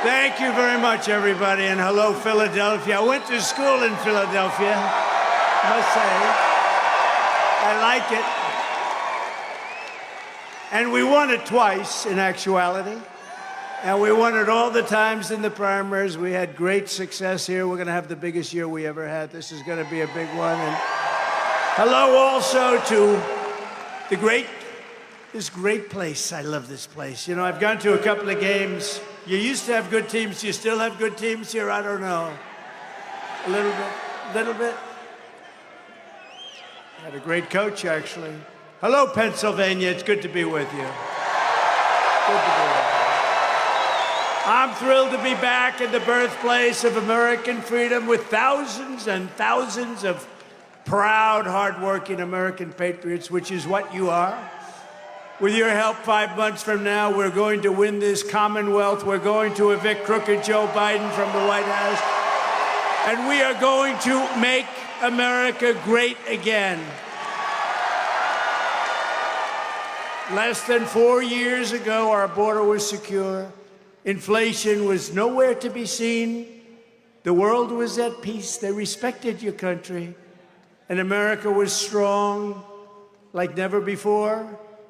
Thank you very much, everybody, and hello, Philadelphia. I went to school in Philadelphia, I must say. I like it. And we won it twice, in actuality. And we won it all the times in the primaries. We had great success here. We're going to have the biggest year we ever had. This is going to be a big one. And hello also to this great place. I love this place. You know, I've gone to a couple of games. You used to have good teams. You still have good teams here? I don't know. A little bit. Had a great coach, actually. Hello, Pennsylvania. It's good to be with you. Good to be with you. I'm thrilled to be back in the birthplace of American freedom with thousands and thousands of proud, hardworking American patriots, which is what you are. With your help, 5 months from now, we're going to win this Commonwealth. We're going to evict crooked Joe Biden from the White House. And we are going to make America great again. Less than 4 years ago, our border was secure. Inflation was nowhere to be seen. The world was at peace. They respected your country. And America was strong like never before.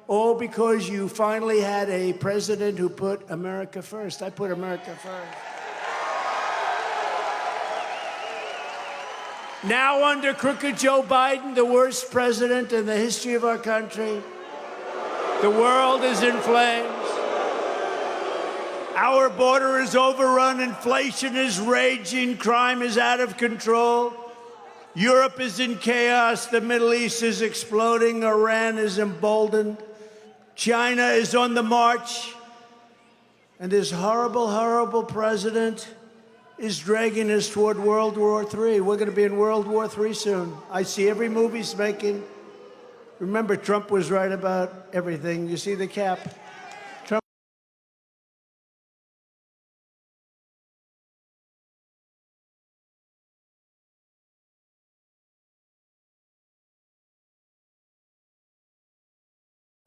All because you finally had a president who put America first. I put America first. Now under crooked Joe Biden, the worst president in the history of our country, the world is in flames. Our border is overrun, inflation is raging, crime is out of control. Europe is in chaos, the Middle East is exploding, Iran is emboldened, China is on the march, and this horrible, horrible president is dragging us toward World War III. We're going to be in World War III soon. I see every movie he's making. Remember, Trump was right about everything. You see the cap?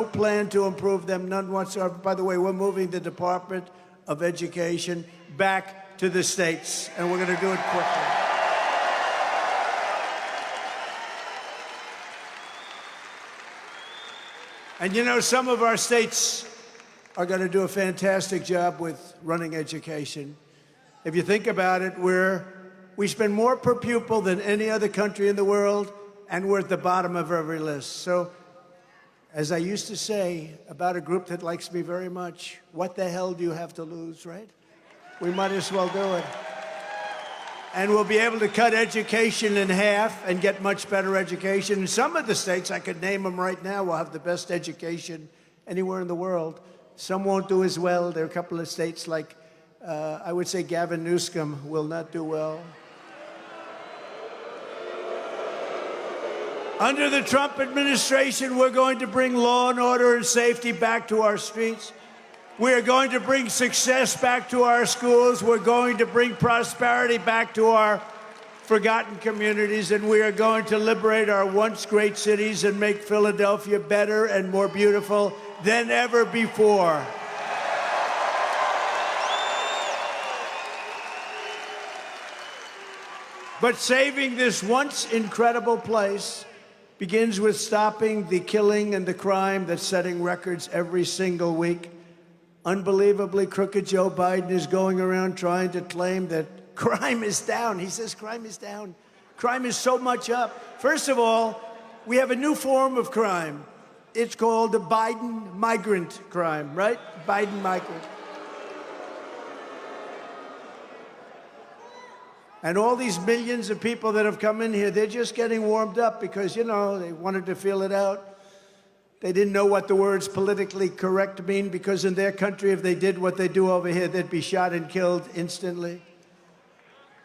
No plan to improve them, none whatsoever. By the way, we're moving the Department of Education back to the states, and we're going to do it quickly. And you know, some of our states are going to do a fantastic job with running education. If you think about it, we spend more per pupil than any other country in the world, and we're at the bottom of every list. So, as I used to say about a group that likes me very much, what the hell do you have to lose, right? We might as well do it. And we'll be able to cut education in half and get much better education. In some of the states, I could name them right now, will have the best education anywhere in the world. Some won't do as well. There are a couple of states like, I would say Gavin Newsom will not do well. Under the Trump administration, we're going to bring law and order and safety back to our streets. We are going to bring success back to our schools. We're going to bring prosperity back to our forgotten communities. And we are going to liberate our once great cities and make Philadelphia better and more beautiful than ever before. But saving this once incredible place begins with stopping the killing and the crime that's setting records every single week. Unbelievably, crooked Joe Biden is going around trying to claim that crime is down. He says crime is down. Crime is so much up. First of all, we have a new form of crime. It's called the Biden migrant crime, right? Biden migrant. And all these millions of people that have come in here, they're just getting warmed up because, you know, they wanted to feel it out. They didn't know what the words politically correct mean because in their country, if they did what they do over here, they'd be shot and killed instantly.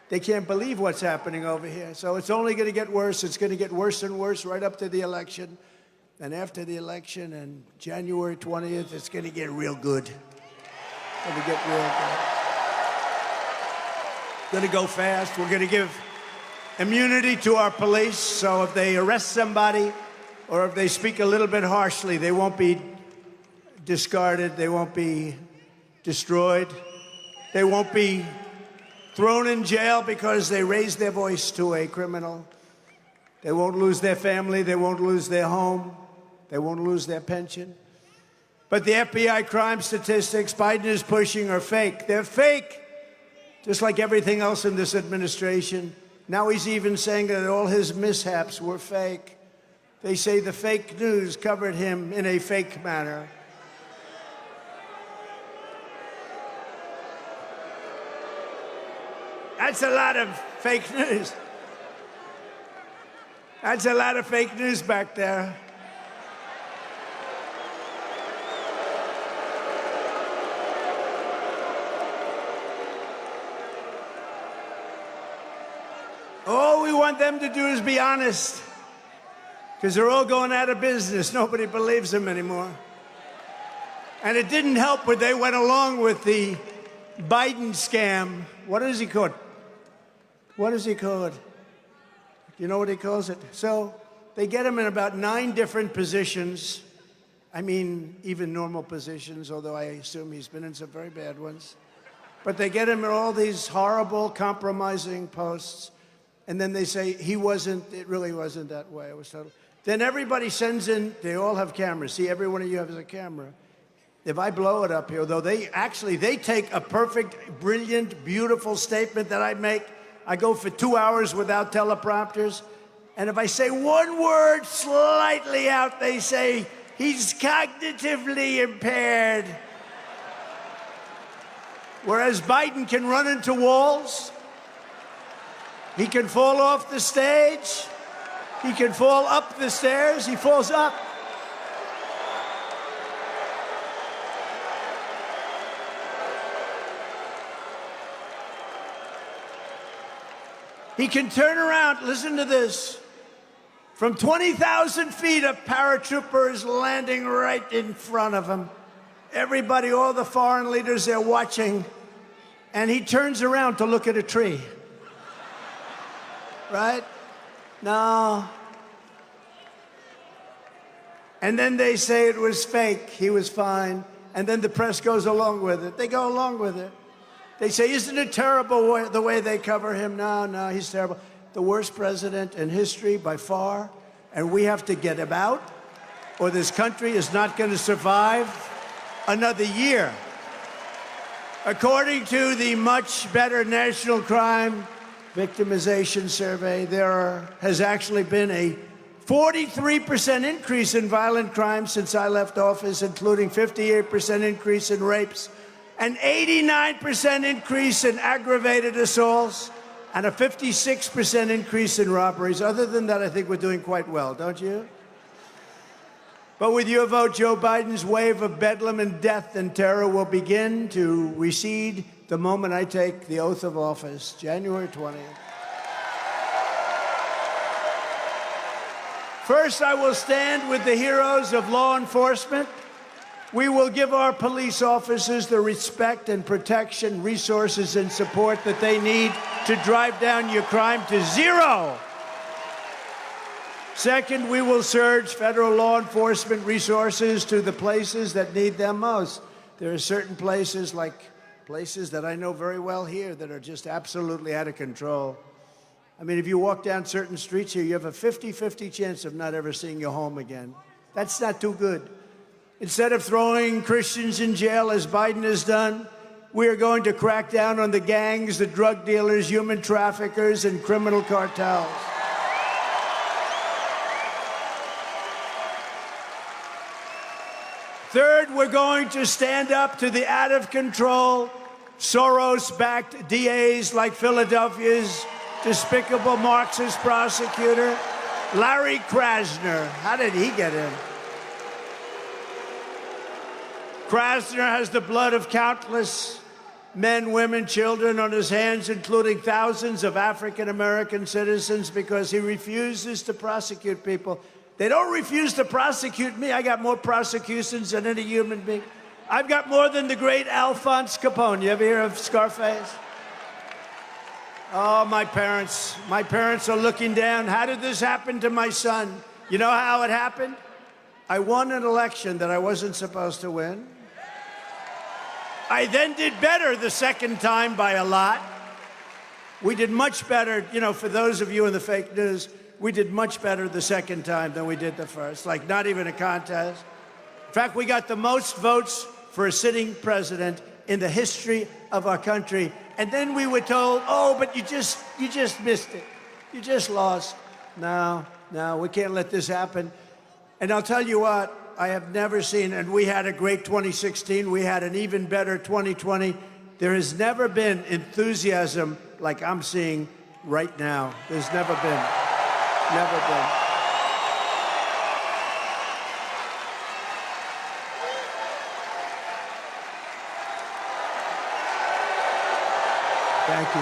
They can't believe what's happening over here. So it's only going to get worse. It's going to get worse and worse right up to the election. And after the election and January 20th, it's going to get real good. It's going to get real good. Going to go fast. We're going to give immunity to our police, so if they arrest somebody or if they speak a little bit harshly, they won't be discarded, they won't be destroyed. They won't be thrown in jail because they raised their voice to a criminal. They won't lose their family. They won't lose their home. They won't lose their pension. But the FBI crime statistics Biden is pushing are fake. They're fake, just like everything else in this administration. Now he's even saying that all his mishaps were fake. They say the fake news covered him in a fake manner. That's a lot of fake news. That's a lot of fake news back there. All we want them to do is be honest, because they're all going out of business. Nobody believes them anymore. And it didn't help when they went along with the Biden scam. What is he called? What is he called? You know what he calls it? So they get him in about 9 different positions. I mean, even normal positions, although I assume he's been in some very bad ones. But they get him in all these horrible, compromising posts. And then they say it really wasn't that way. It was total. Then everybody sends in, they all have cameras. See, every one of you has a camera. If I blow it up here, though, they take a perfect, brilliant, beautiful statement that I make. I go for 2 hours without teleprompters. And if I say one word slightly out, they say, he's cognitively impaired. Whereas Biden can run into walls. He can fall off the stage. He can fall up the stairs. He falls up. He can turn around. Listen to this. From 20,000 feet, a paratrooper is landing right in front of him. Everybody, all the foreign leaders, they're watching. And he turns around to look at a tree. Right? No. And then they say it was fake. He was fine. And then the press goes along with it. They go along with it. They say, isn't it terrible the way they cover him? No, he's terrible. The worst president in history by far. And we have to get him out, or this country is not going to survive another year. According to the Much Better National Crime Victimization Survey, there has actually been a 43% increase in violent crime since I left office, including 58% increase in rapes, an 89% increase in aggravated assaults, and a 56% increase in robberies. Other than that, I think we're doing quite well, don't you? But with your vote, Joe Biden's wave of bedlam and death and terror will begin to recede the moment I take the oath of office, January 20th. First, I will stand with the heroes of law enforcement. We will give our police officers the respect and protection, resources, and support that they need to drive down your crime to zero. Second, we will surge federal law enforcement resources to the places that need them most. There are certain places, like places that I know very well here, that are just absolutely out of control. I mean, if you walk down certain streets here, you have a 50-50 chance of not ever seeing your home again. That's not too good. Instead of throwing Christians in jail, as Biden has done, we are going to crack down on the gangs, the drug dealers, human traffickers, and criminal cartels. Third, we're going to stand up to the out-of-control, Soros-backed DAs like Philadelphia's despicable Marxist prosecutor, Larry Krasner. How did he get in? Krasner has the blood of countless men, women, children on his hands, including thousands of African-American citizens, because he refuses to prosecute people. They don't refuse to prosecute me. I got more prosecutions than any human being. I've got more than the great Alphonse Capone. You ever hear of Scarface? Oh, my parents are looking down. How did this happen to my son? You know how it happened? I won an election that I wasn't supposed to win. I then did better the second time by a lot. We did much better, you know, for those of you in the fake news, we did much better the second time than we did the first, like not even a contest. In fact, we got the most votes for a sitting president in the history of our country. And then we were told, oh, but you just missed it. You just lost. No, we can't let this happen. And I'll tell you what, I have never seen, and we had a great 2016, we had an even better 2020. There has never been enthusiasm like I'm seeing right now. There's never been. Never been. Thank you.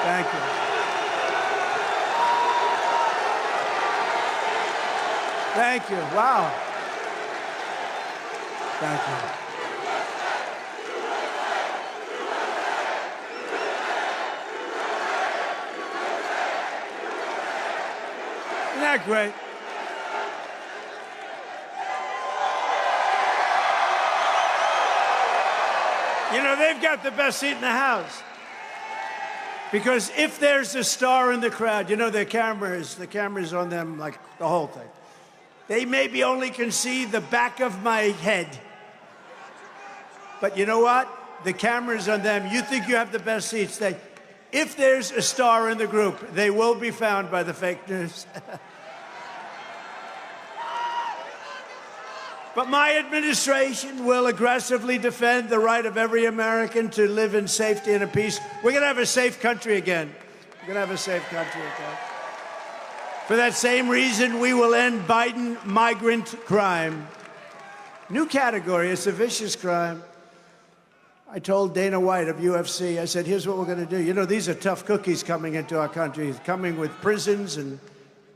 Thank you. Thank you. Wow. Thank you. Isn't that great? You know, they've got the best seat in the House. Because if there's a star in the crowd, you know, the cameras on them, like the whole thing. They maybe only can see the back of my head. But you know what? The cameras on them, you think you have the best seats. If there's a star in the group, they will be found by the fake news. But my administration will aggressively defend the right of every American to live in safety and in peace. We're going to have a safe country again. We're going to have a safe country again. For that same reason, we will end Biden migrant crime. New category, it's a vicious crime. I told Dana White of UFC, I said, here's what we're going to do. You know, these are tough cookies coming into our country, coming with prisons and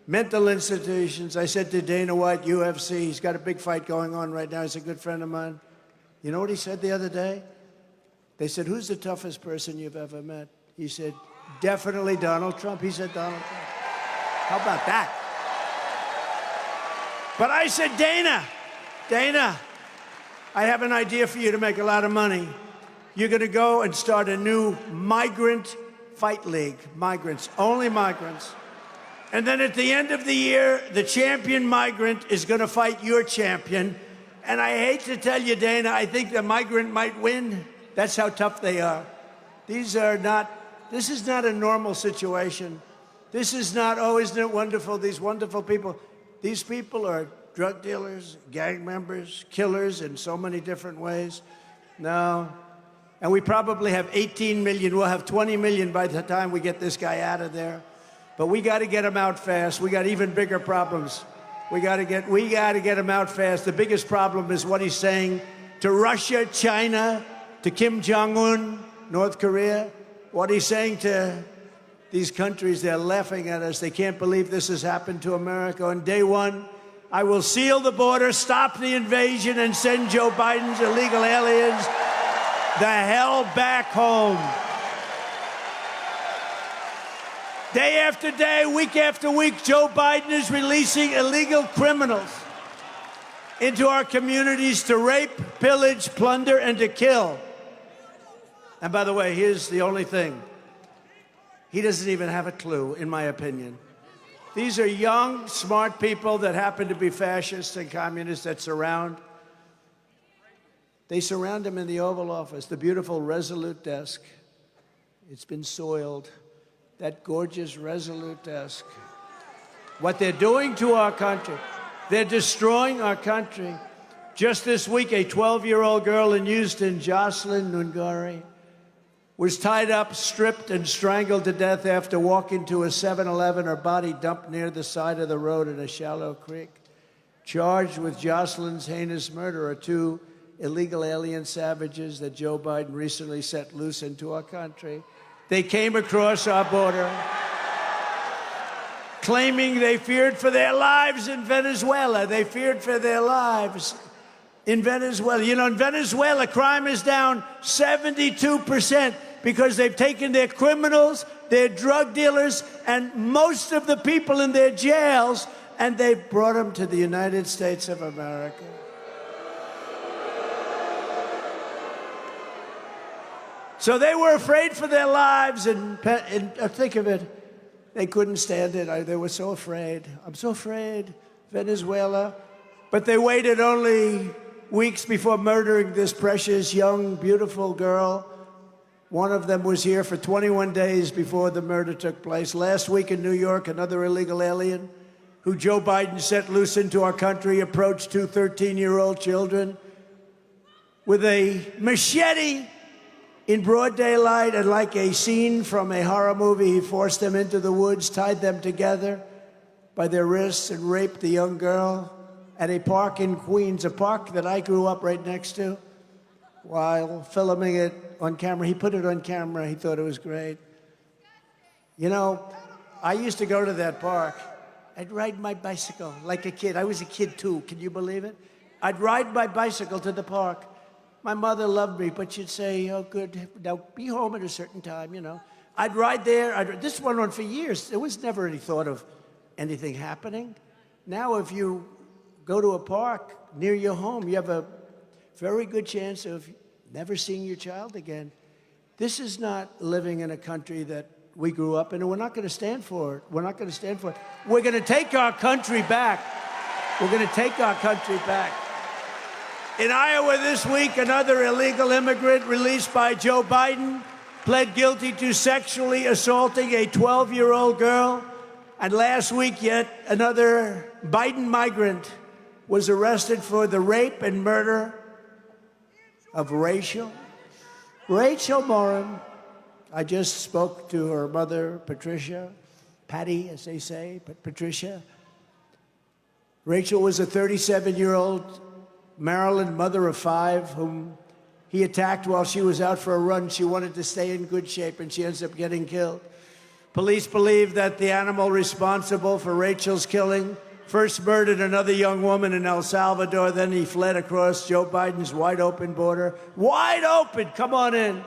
mental institutions. I said to Dana White, UFC, he's got a big fight going on right now. He's a good friend of mine. You know what he said the other day? They said, who's the toughest person you've ever met? He said, definitely Donald Trump. He said, Donald Trump. How about that? But I said, Dana, I have an idea for you to make a lot of money. You're going to go and start a new migrant fight league. Migrants, only migrants. And then at the end of the year, the champion migrant is going to fight your champion. And I hate to tell you, Dana, I think the migrant might win. That's how tough they are. This is not a normal situation. This is not, oh, isn't it wonderful, these wonderful people. These people are drug dealers, gang members, killers in so many different ways. No. And we probably have 18 million. We'll have 20 million by the time we get this guy out of there. But we got to get him out fast. We got even bigger problems. We got to get him out fast. The biggest problem is what he's saying to Russia, China, to Kim Jong-un, North Korea. What he's saying to these countries, they're laughing at us. They can't believe this has happened to America. On day one, I will seal the border, stop the invasion, and send Joe Biden's illegal aliens the hell back home. Day after day, week after week, Joe Biden is releasing illegal criminals into our communities to rape, pillage, plunder, and to kill. And by the way, here's the only thing. He doesn't even have a clue, in my opinion. These are young, smart people that happen to be fascists and communists that surround. They surround him in the Oval Office, the beautiful Resolute desk. It's been soiled. That gorgeous Resolute desk. What they're doing to our country, they're destroying our country. Just this week, a 12-year-old girl in Houston, Jocelyn Nungari, was tied up, stripped, and strangled to death after walking to a 7-Eleven, her body dumped near the side of the road in a shallow creek. Charged with Jocelyn's heinous murder are two illegal alien savages that Joe Biden recently set loose into our country. They came across our border, claiming they feared for their lives in Venezuela. They feared for their lives in Venezuela. You know, in Venezuela, crime is down 72% because they've taken their criminals, their drug dealers, and most of the people in their jails, and they've brought them to the United States of America. So they were afraid for their lives, and think of it, they couldn't stand it. They were so afraid. I'm so afraid, Venezuela. But they waited only weeks before murdering this precious, young, beautiful girl. One of them was here for 21 days before the murder took place. Last week in New York, another illegal alien who Joe Biden set loose into our country approached two 13-year-old children with a machete in broad daylight, and like a scene from a horror movie, he forced them into the woods, tied them together by their wrists, and raped the young girl at a park in Queens, a park that I grew up right next to, while filming it on camera. He put it on camera. He thought it was great. You know, I used to go to that park. I'd ride my bicycle like a kid. I was a kid, too. Can you believe it? I'd ride my bicycle to the park. My mother loved me, but she'd say, oh, good, now be home at a certain time, you know. I'd ride there. This went on for years. There was never any thought of anything happening. Now, if you go to a park near your home, you have a very good chance of never seeing your child again. This is not living in a country that we grew up in, and we're not going to stand for it. We're not going to stand for it. We're going to take our country back. We're going to take our country back. In Iowa this week, another illegal immigrant released by Joe Biden pled guilty to sexually assaulting a 12-year-old girl. And last week, yet another Biden migrant was arrested for the rape and murder of Rachel Morin. I just spoke to her mother, Patricia, Patty, as they say, but Patricia. Rachel was a 37-year-old Maryland mother of 5 whom he attacked while she was out for a run. She wanted to stay in good shape, and she ends up getting killed. Police believe that the animal responsible for Rachel's killing first murdered another young woman in El Salvador. Then he fled across Joe Biden's wide-open border. Wide open, come on in,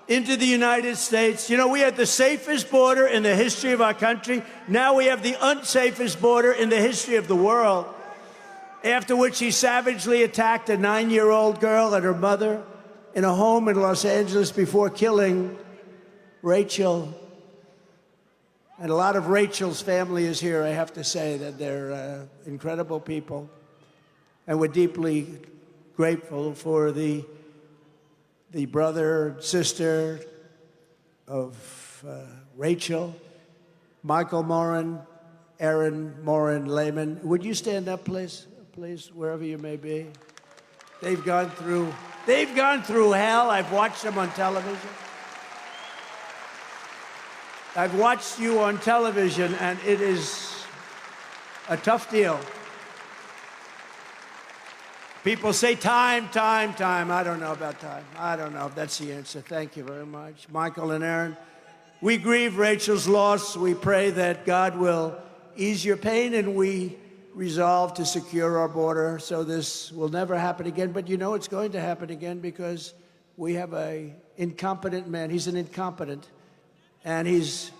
into the United States. You know, we had the safest border in the history of our country. Now we have the unsafest border in the history of the world. After which he savagely attacked a 9-year-old girl and her mother in a home in Los Angeles before killing Rachel. And a lot of Rachel's family is here. I have to say that they're incredible people. And we're deeply grateful for the brother and sister of Rachel, Michael Morin, Erin Morin Lehman. Would you stand up, please? Please, wherever you may be. They've gone through hell. I've watched them on television. I've watched you on television, and it is a tough deal. People say time. I don't know about time. I don't know if that's the answer. Thank you very much. Michael and Erin, we grieve Rachel's loss. We pray that God will ease your pain, and we resolve to secure our border so this will never happen again. But you know it's going to happen again because we have an incompetent man. He's an incompetent, and he's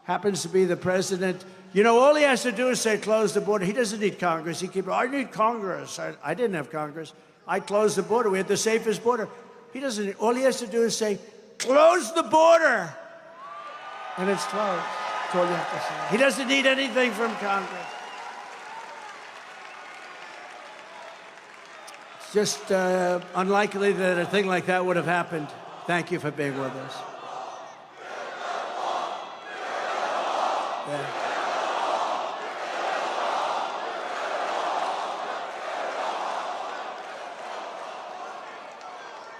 happens to be the president. You know, all he has to do is say, close the border. He doesn't need Congress. I need Congress. I didn't have Congress. I closed the border. We had the safest border. All he has to do is say, close the border. And it's closed. That's all you have to say. He doesn't need anything from Congress. It's just unlikely that a thing like that would have happened. Thank you for being with us. Yeah.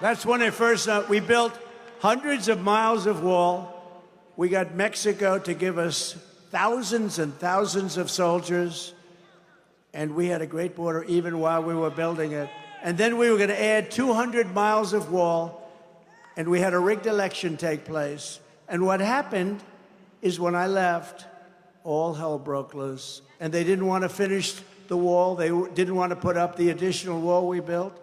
That's when it first, we built hundreds of miles of wall. We got Mexico to give us thousands and thousands of soldiers. And we had a great border even while we were building it. And then we were going to add 200 miles of wall. And we had a rigged election take place. And what happened is when I left, all hell broke loose. And they didn't want to finish the wall. They didn't want to put up the additional wall we built.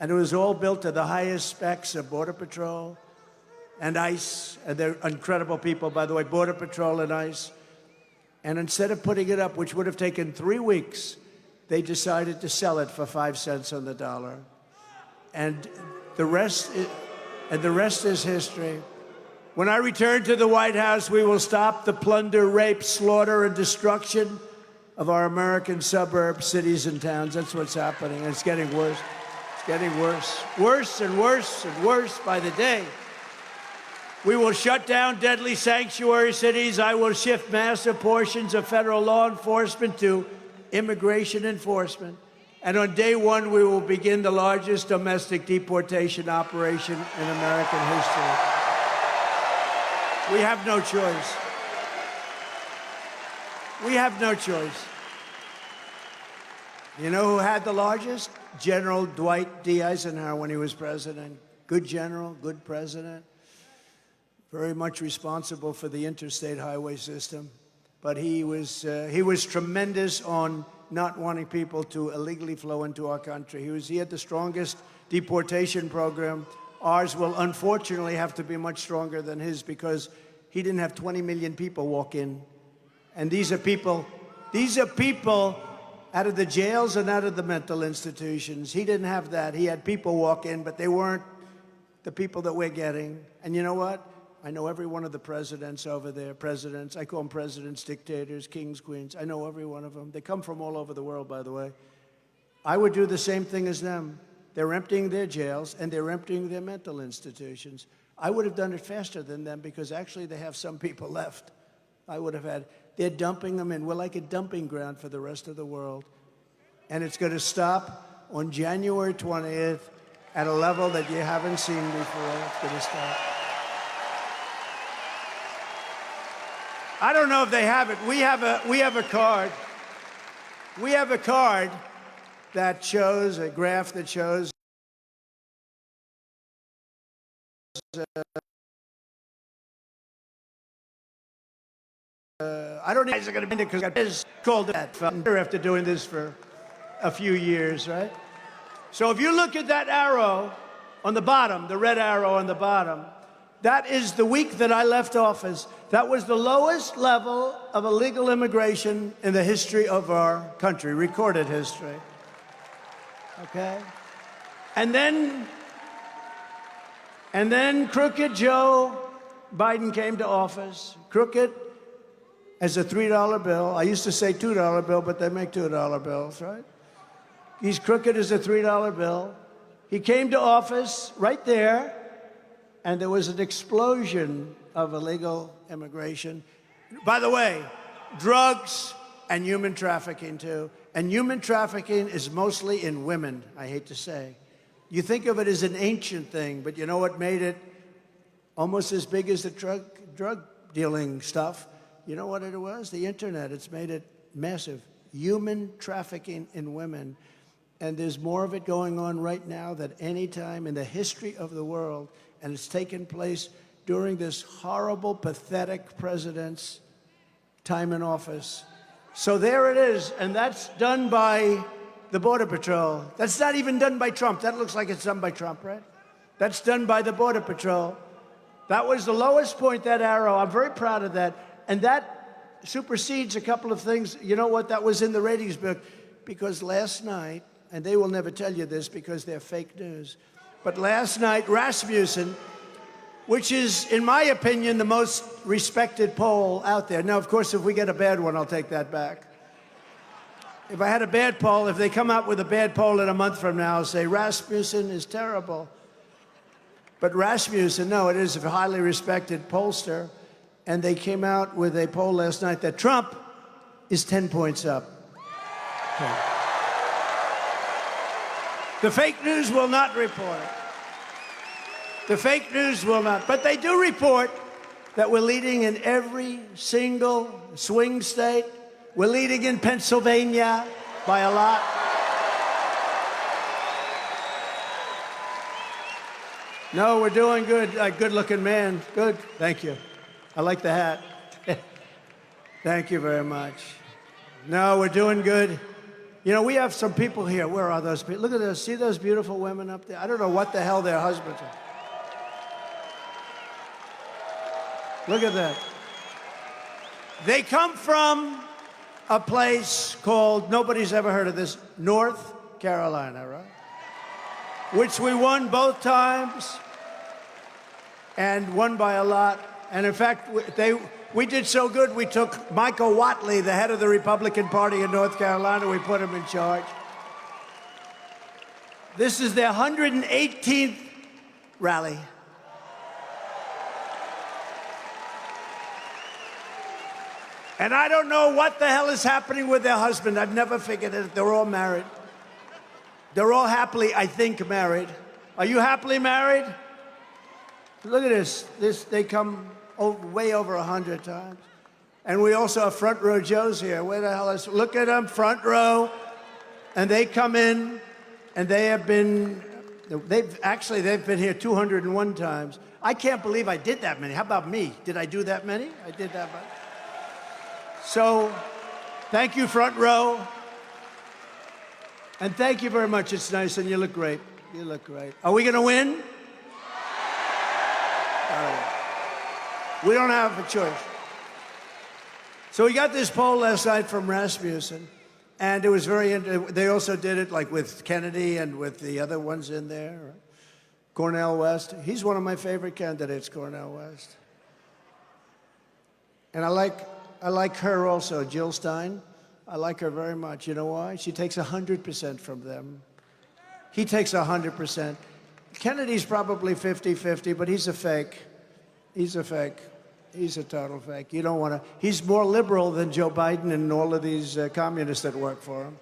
And it was all built to the highest specs of Border Patrol and ICE. And they're incredible people, by the way, Border Patrol and ICE. And instead of putting it up, which would have taken 3 weeks, they decided to sell it for 5 cents on the dollar. And the rest and the rest is history. When I return to the White House, we will stop the plunder, rape, slaughter, and destruction of our American suburbs, cities, and towns. That's what's happening, and it's getting worse. It's getting worse. Worse and worse and worse by the day. We will shut down deadly sanctuary cities. I will shift massive portions of federal law enforcement to immigration enforcement. And on day one, we will begin the largest domestic deportation operation in American history. We have no choice. We have no choice. You know who had the largest? General Dwight D. Eisenhower when he was president. Good general, good president. Very much responsible for the interstate highway system. But he was tremendous on not wanting people to illegally flow into our country. He had the strongest deportation program. Ours will unfortunately have to be much stronger than his because he didn't have 20 million people walk in. And these are people out of the jails and out of the mental institutions. He didn't have that. He had people walk in, but they weren't the people that we're getting. And you know what? I know every one of the presidents over there, presidents. I call them presidents, dictators, kings, queens. I know every one of them. They come from all over the world, by the way. I would do the same thing as them. They're emptying their jails, and they're emptying their mental institutions. I would have done it faster than them because actually they have some people left. I would have had. They're dumping them in. We're like a dumping ground for the rest of the world. And it's going to stop on January 20th at a level that you haven't seen before. It's going to stop. I don't know if they have it. We have a card. We have a card that shows, a graph that shows I don't know if you guys are going to be because it's called that after doing this for a few years, right? So if you look at that arrow on the bottom, the red arrow on the bottom, that is the week that I left office. That was the lowest level of illegal immigration in the history of our country, recorded history. Okay? And then Crooked Joe Biden came to office. Crooked as a $3 bill. I used to say $2 bill, but they make $2 bills, right? He's crooked as a $3 bill. He came to office right there, and there was an explosion of illegal immigration. By the way, drugs and human trafficking, too. And human trafficking is mostly in women, I hate to say. You think of it as an ancient thing, but you know what made it almost as big as the drug dealing stuff? You know what it was? The internet. It's made it massive. Human trafficking in women. And there's more of it going on right now than any time in the history of the world. And it's taken place during this horrible, pathetic president's time in office. So there it is. And that's done by the Border Patrol. That's not even done by Trump. That looks like it's done by Trump, right? That's done by the Border Patrol. That was the lowest point, that arrow. I'm very proud of that. And that supersedes a couple of things. You know what? That was in the ratings book. Because last night, and they will never tell you this because they're fake news, but last night, Rasmussen, which is, in my opinion, the most respected poll out there. Now, of course, if we get a bad one, I'll take that back. If I had a bad poll, if they come out with a bad poll in a month from now, I'll say Rasmussen is terrible. But Rasmussen, no, it is a highly respected pollster. And they came out with a poll last night that Trump is 10 points up. Okay. The fake news will not report it. The fake news will not. But they do report that we're leading in every single swing state. We're leading in Pennsylvania by a lot. No, we're doing good. Good-looking man. Good. Thank you. I like the hat. Thank you very much. No, we're doing good. You know, we have some people here. Where are those people? Look at those. See those beautiful women up there? I don't know what the hell their husbands are. Look at that. They come from a place called, nobody's ever heard of this, North Carolina, right? Which we won both times. and won by a lot. And in fact, we did so good, we took Michael Whatley, the head of the Republican Party in North Carolina, we put him in charge. This is their 118th rally. And I don't know what the hell is happening with their husband. I've never figured it. They're all married. They're all happily, I think, married. Are you happily married? Look at this. They come way over 100 times. And we also have front row Joes here. Where the hell is? Look at them, front row. And they come in, and they have been. They've been here 201 times. I can't believe I did that many. How about me? Did I do that many? I did that much. So, thank you, front row. And thank you very much. It's nice, and you look great. You look great. Are we going to win? We don't have a choice. So we got this poll last night from Rasmussen, and it was very. They also did it like with Kennedy and with the other ones in there. Cornel West. He's one of my favorite candidates, Cornel West. And I like her also, Jill Stein. I like her very much. You know why? She takes 100% from them. He takes 100%. Kennedy's probably 50-50, but he's a fake. He's a fake. He's a total fake. You don't want to. He's more liberal than Joe Biden and all of these communists that work for him.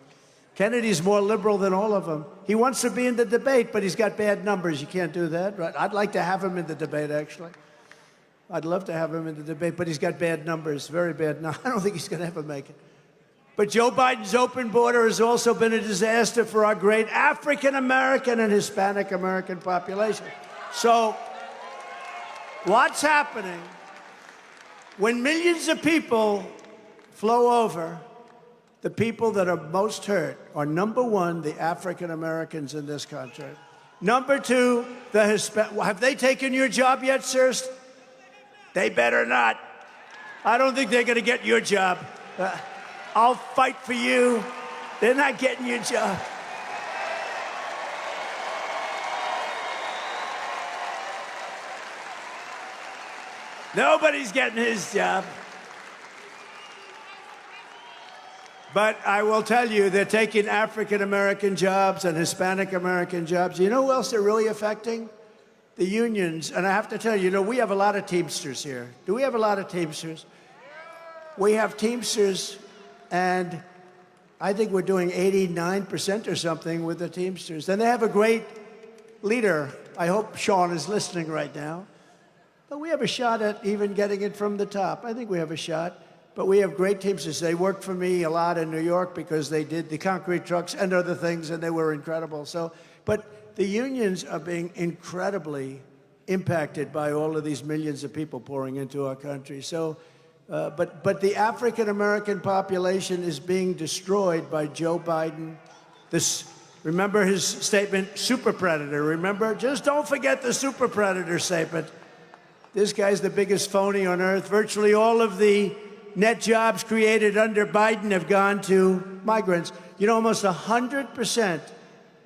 Kennedy's more liberal than all of them. He wants to be in the debate, but he's got bad numbers. You can't do that, right? I'd like to have him in the debate, actually. I'd love to have him in the debate, but he's got bad numbers, very bad numbers. I don't think he's going to ever make it. But Joe Biden's open border has also been a disaster for our great African-American and Hispanic-American population. So what's happening when millions of people flow over? The people that are most hurt are, number one, the African-Americans in this country. Number two, the Hispanic. Have they taken your job yet, sirs? They better not. I don't think they're going to get your job. I'll fight for you. They're not getting your job. Nobody's getting his job. But I will tell you, they're taking African-American jobs and Hispanic-American jobs. You know who else they're really affecting? The unions. And I have to tell you, we have a lot of Teamsters here. Do we have a lot of Teamsters? We have Teamsters, and I think we're doing 89% or something with the Teamsters. And they have a great leader. I hope Sean is listening right now. But we have a shot at even getting it from the top. I think we have a shot. But we have great Teamsters. They worked for me a lot in New York because they did the concrete trucks and other things, and they were incredible. But the unions are being incredibly impacted by all of these millions of people pouring into our country. So, but the African-American population is being destroyed by Joe Biden. Remember his statement, super predator, remember? Just don't forget the super predator statement. This guy's the biggest phony on earth. Virtually all of the net jobs created under Biden have gone to migrants. Almost 100%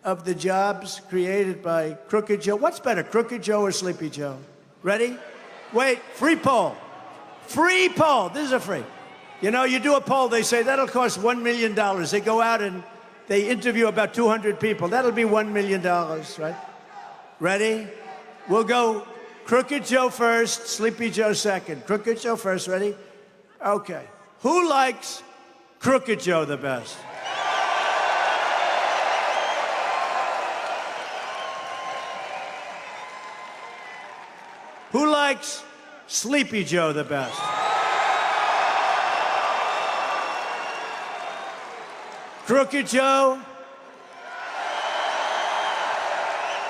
of the jobs created by Crooked Joe. What's better, Crooked Joe or Sleepy Joe? Ready? Wait, free poll. Free poll. This is a free. You do a poll, they say that'll cost $1 million. They go out and they interview about 200 people. That'll be $1 million, right? Ready? We'll go Crooked Joe first, Sleepy Joe second. Crooked Joe first, ready? Okay. Who likes Crooked Joe the best? Who likes Sleepy Joe the best? Crooked Joe?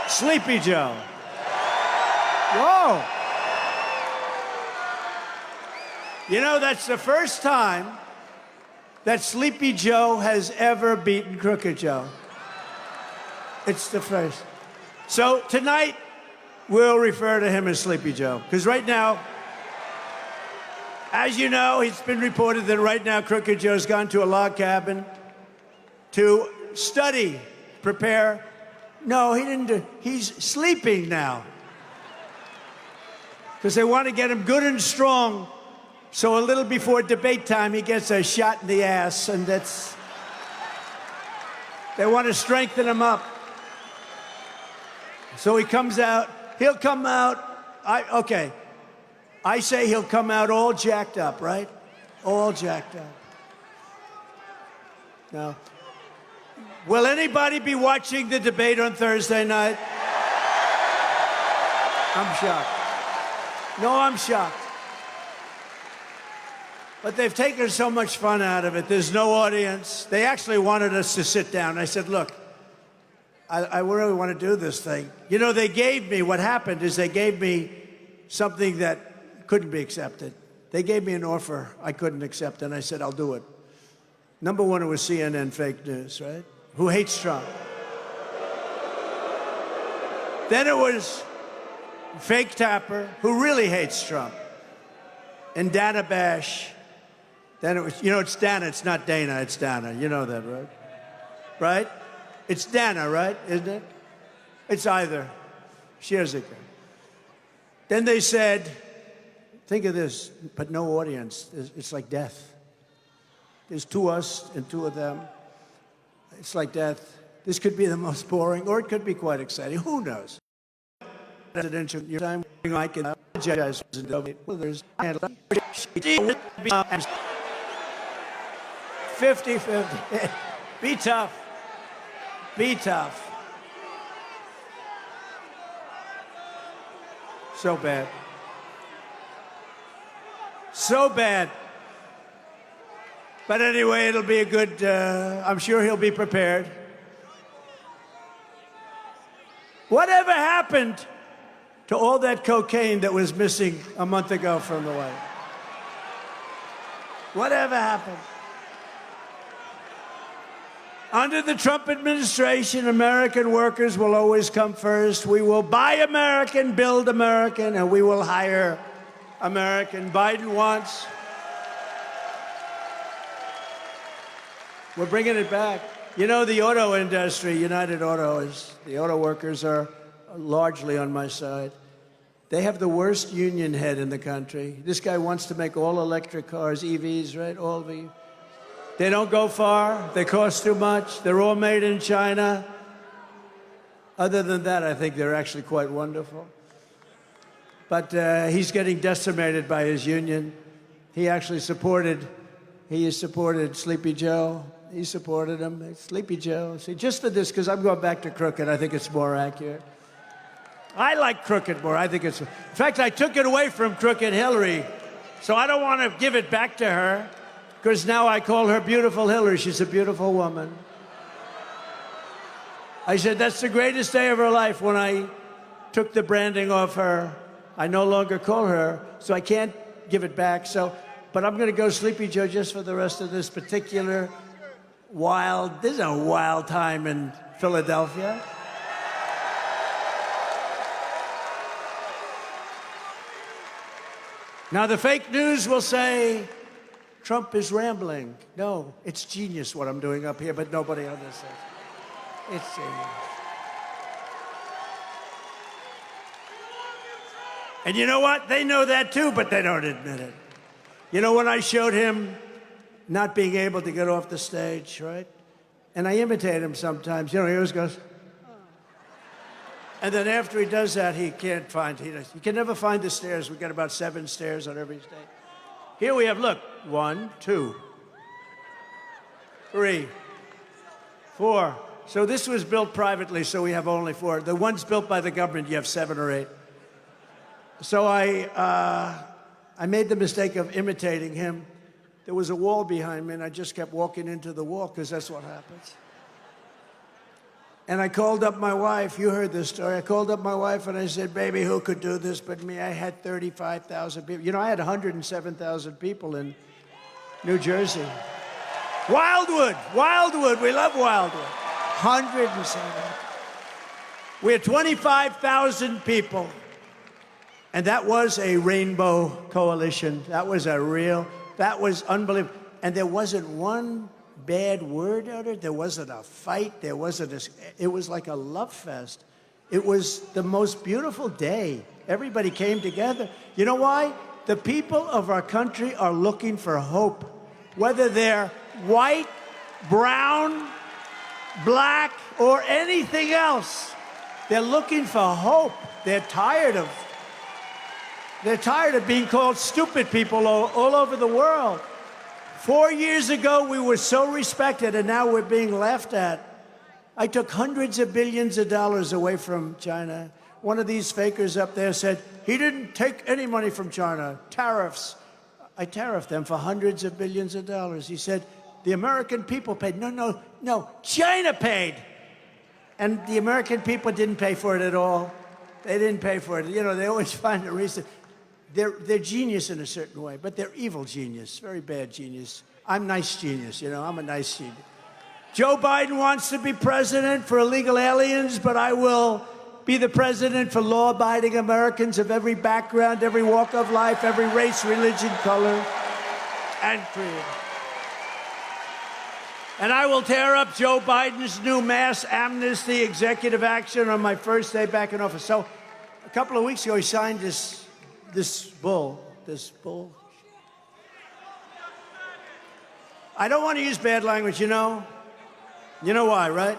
Sleepy Joe? Whoa. That's the first time that Sleepy Joe has ever beaten Crooked Joe. It's the first. So tonight, we'll refer to him as Sleepy Joe. Because right now, as you know, it's been reported that right now Crooked Joe's gone to a log cabin to study, prepare. No, he didn't. He's sleeping now. because they want to get him good and strong, so a little before debate time, he gets a shot in the ass, and they want to strengthen him up. So he comes out, he'll come out, I say he'll come out all jacked up, right? All jacked up. Now, will anybody be watching the debate on Thursday night? I'm shocked. No, I'm shocked. But they've taken so much fun out of it. There's no audience. They actually wanted us to sit down. I said, look, I really want to do this thing. You know, what happened is they gave me something that couldn't be accepted. They gave me an offer I couldn't accept, and I said, I'll do it. Number one, it was CNN fake news, right? Who hates Trump. Then it was Fake Tapper, who really hates Trump. And Dana Bash. Then it was, it's Dana, it's not Dana, it's Dana. You know that, right? Right? It's Dana, right? Isn't it? It's either. Sherzika. Then they said, think of this, but no audience. It's like death. There's two us and two of them. It's like death. This could be the most boring, or it could be quite exciting. Who knows? Presidential time, I can apologize. 50-50. Be tough. Be tough. So bad. So bad. But anyway, it'll be a good, I'm sure he'll be prepared. Whatever happened to all that cocaine that was missing a month ago from the White House? Whatever happened? Under the Trump administration, American workers will always come first. We will buy American, build American, and we will hire American. Biden wants. We're bringing it back. You know, the auto industry, United Auto, the auto workers are largely on my side. They have the worst union head in the country. This guy wants to make all electric cars, EVs, right? All the. They don't go far. They cost too much. They're all made in China. Other than that, I think they're actually quite wonderful. But he's getting decimated by his union. He supported Sleepy Joe. He supported him. Sleepy Joe. See, just for this, because I'm going back to crooked, I think it's more accurate. I like crooked more. I think it's. In fact, I took it away from crooked Hillary, so I don't want to give it back to her, because now I call her Beautiful Hillary. She's a beautiful woman. I said that's the greatest day of her life when I took the branding off her. I no longer call her, so I can't give it back. But I'm going to go Sleepy Joe just for the rest of this particular wild. This is a wild time in Philadelphia. Now, the fake news will say Trump is rambling. No, it's genius what I'm doing up here, but nobody on this says it's genius. And you know what? They know that too, but they don't admit it. You know, when I showed him not being able to get off the stage, right? And I imitate him sometimes. You know, he always goes. And then after he does that, he can't find, he can never find the stairs. We've got about 7 stairs on every stage. Here we have, look, 1, 2, 3, 4. So this was built privately, so we have only 4. The ones built by the government, you have 7 or 8. So I made the mistake of imitating him. There was a wall behind me, and I just kept walking into the wall, because that's what happens. And I called up my wife. You heard this story. I called up my wife, and I said, baby, who could do this but me? I had 35,000 people. You know, I had 107,000 people in New Jersey. Wildwood. We love Wildwood. 107. We had 25,000 people. And that was a rainbow coalition. That was unbelievable. And there wasn't one bad word out of it. There wasn't a fight. It was like a love fest. It was the most beautiful day. Everybody came together. You know why? The people of our country are looking for hope. Whether they're white, brown, black, or anything else, they're looking for hope. They're tired of being called stupid people all over the world. 4 years ago, we were so respected, and now we're being laughed at. I took hundreds of billions of dollars away from China. One of these fakers up there said, he didn't take any money from China, tariffs. I tariffed them for hundreds of billions of dollars. He said, the American people paid. No, China paid. And the American people didn't pay for it at all. They didn't pay for it. You know, they always find a reason. They're genius in a certain way, but they're evil genius, very bad genius. I'm nice genius, you know, I'm a nice genius. Joe Biden wants to be president for illegal aliens, but I will be the president for law-abiding Americans of every background, every walk of life, every race, religion, color, and creed. And I will tear up Joe Biden's new mass amnesty executive action on my first day back in office. So a couple of weeks ago, he signed this bull. I don't want to use bad language, you know. You know why, right?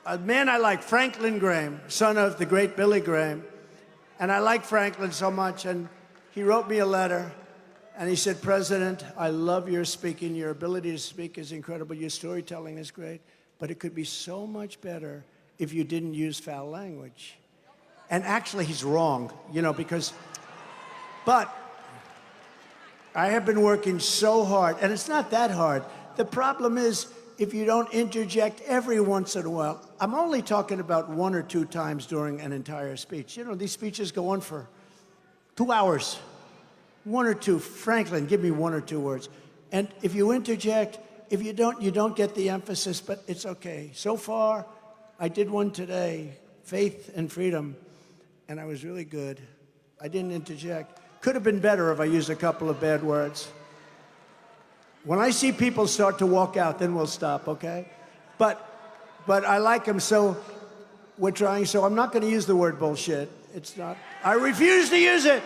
A man I like, Franklin Graham, son of the great Billy Graham. And I like Franklin so much, and he wrote me a letter, and he said, President, I love your speaking. Your ability to speak is incredible. Your storytelling is great, but it could be so much better if you didn't use foul language. And actually, he's wrong, you know, but I have been working so hard, and it's not that hard. The problem is, if you don't interject every once in a while, I'm only talking about 1 or 2 times during an entire speech. You know, these speeches go on for 2 hours. 1 or 2. Franklin, give me 1 or 2 words. And if you interject, if you don't get the emphasis, but it's okay. So far, I did one today, faith and freedom, and I was really good. I didn't interject. Could have been better if I used a couple of bad words. When I see people start to walk out, then we'll stop, okay? But I like them, so we're trying. So I'm not going to use the word bullshit. It's not. I refuse to use it.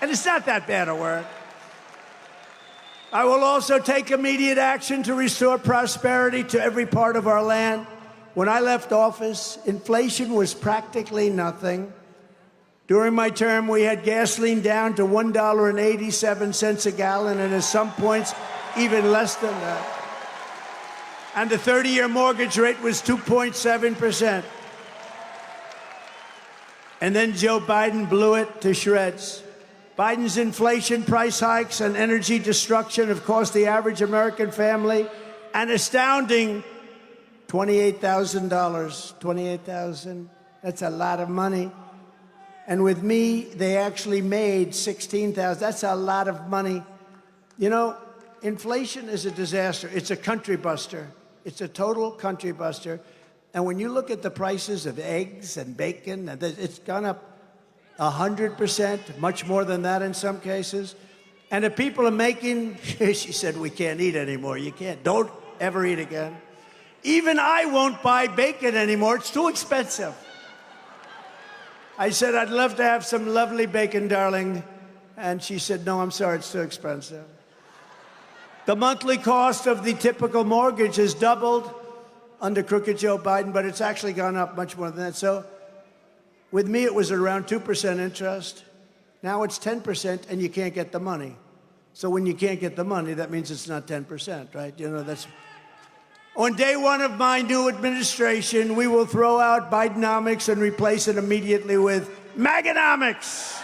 And it's not that bad a word. I will also take immediate action to restore prosperity to every part of our land. When I left office, inflation was practically nothing. During my term, we had gasoline down to $1.87 a gallon, and at some points, even less than that. And the 30-year mortgage rate was 2.7%. And then Joe Biden blew it to shreds. Biden's inflation, price hikes, and energy destruction have cost the average American family an astounding $28,000. $28,000, that's a lot of money. And with me, they actually made $16,000. That's a lot of money. You know, inflation is a disaster. It's a country buster. It's a total country buster. And when you look at the prices of eggs and bacon, it's gone up 100%, much more than that in some cases. And if people are making, she said, we can't eat anymore. You can't. Don't ever eat again. Even I won't buy bacon anymore. It's too expensive. I said, I'd love to have some lovely bacon, darling. And she said, no, I'm sorry, it's too expensive. The monthly cost of the typical mortgage has doubled under crooked Joe Biden, but it's actually gone up much more than that. So with me, it was around 2% interest. Now it's 10%, and you can't get the money. So when you can't get the money, that means it's not 10%, right? You know, that's... On day 1 of my new administration, we will throw out Bidenomics and replace it immediately with Maganomics.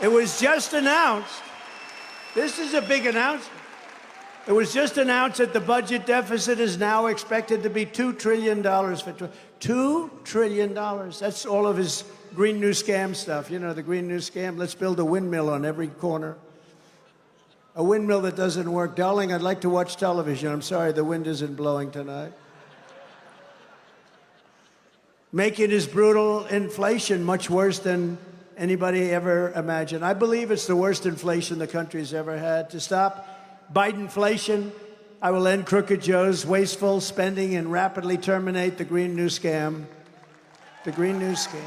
It was just announced. This is a big announcement. It was just announced that the budget deficit is now expected to be $2 trillion for $2 trillion. That's all of his Green New Scam stuff. You know, the Green New Scam. Let's build a windmill on every corner. A windmill that doesn't work. Darling, I'd like to watch television. I'm sorry, the wind isn't blowing tonight. Making his brutal inflation much worse than anybody ever imagined. I believe it's the worst inflation the country's ever had. To stop Bidenflation, I will end Crooked Joe's wasteful spending and rapidly terminate the Green New Scam. The Green New Scam.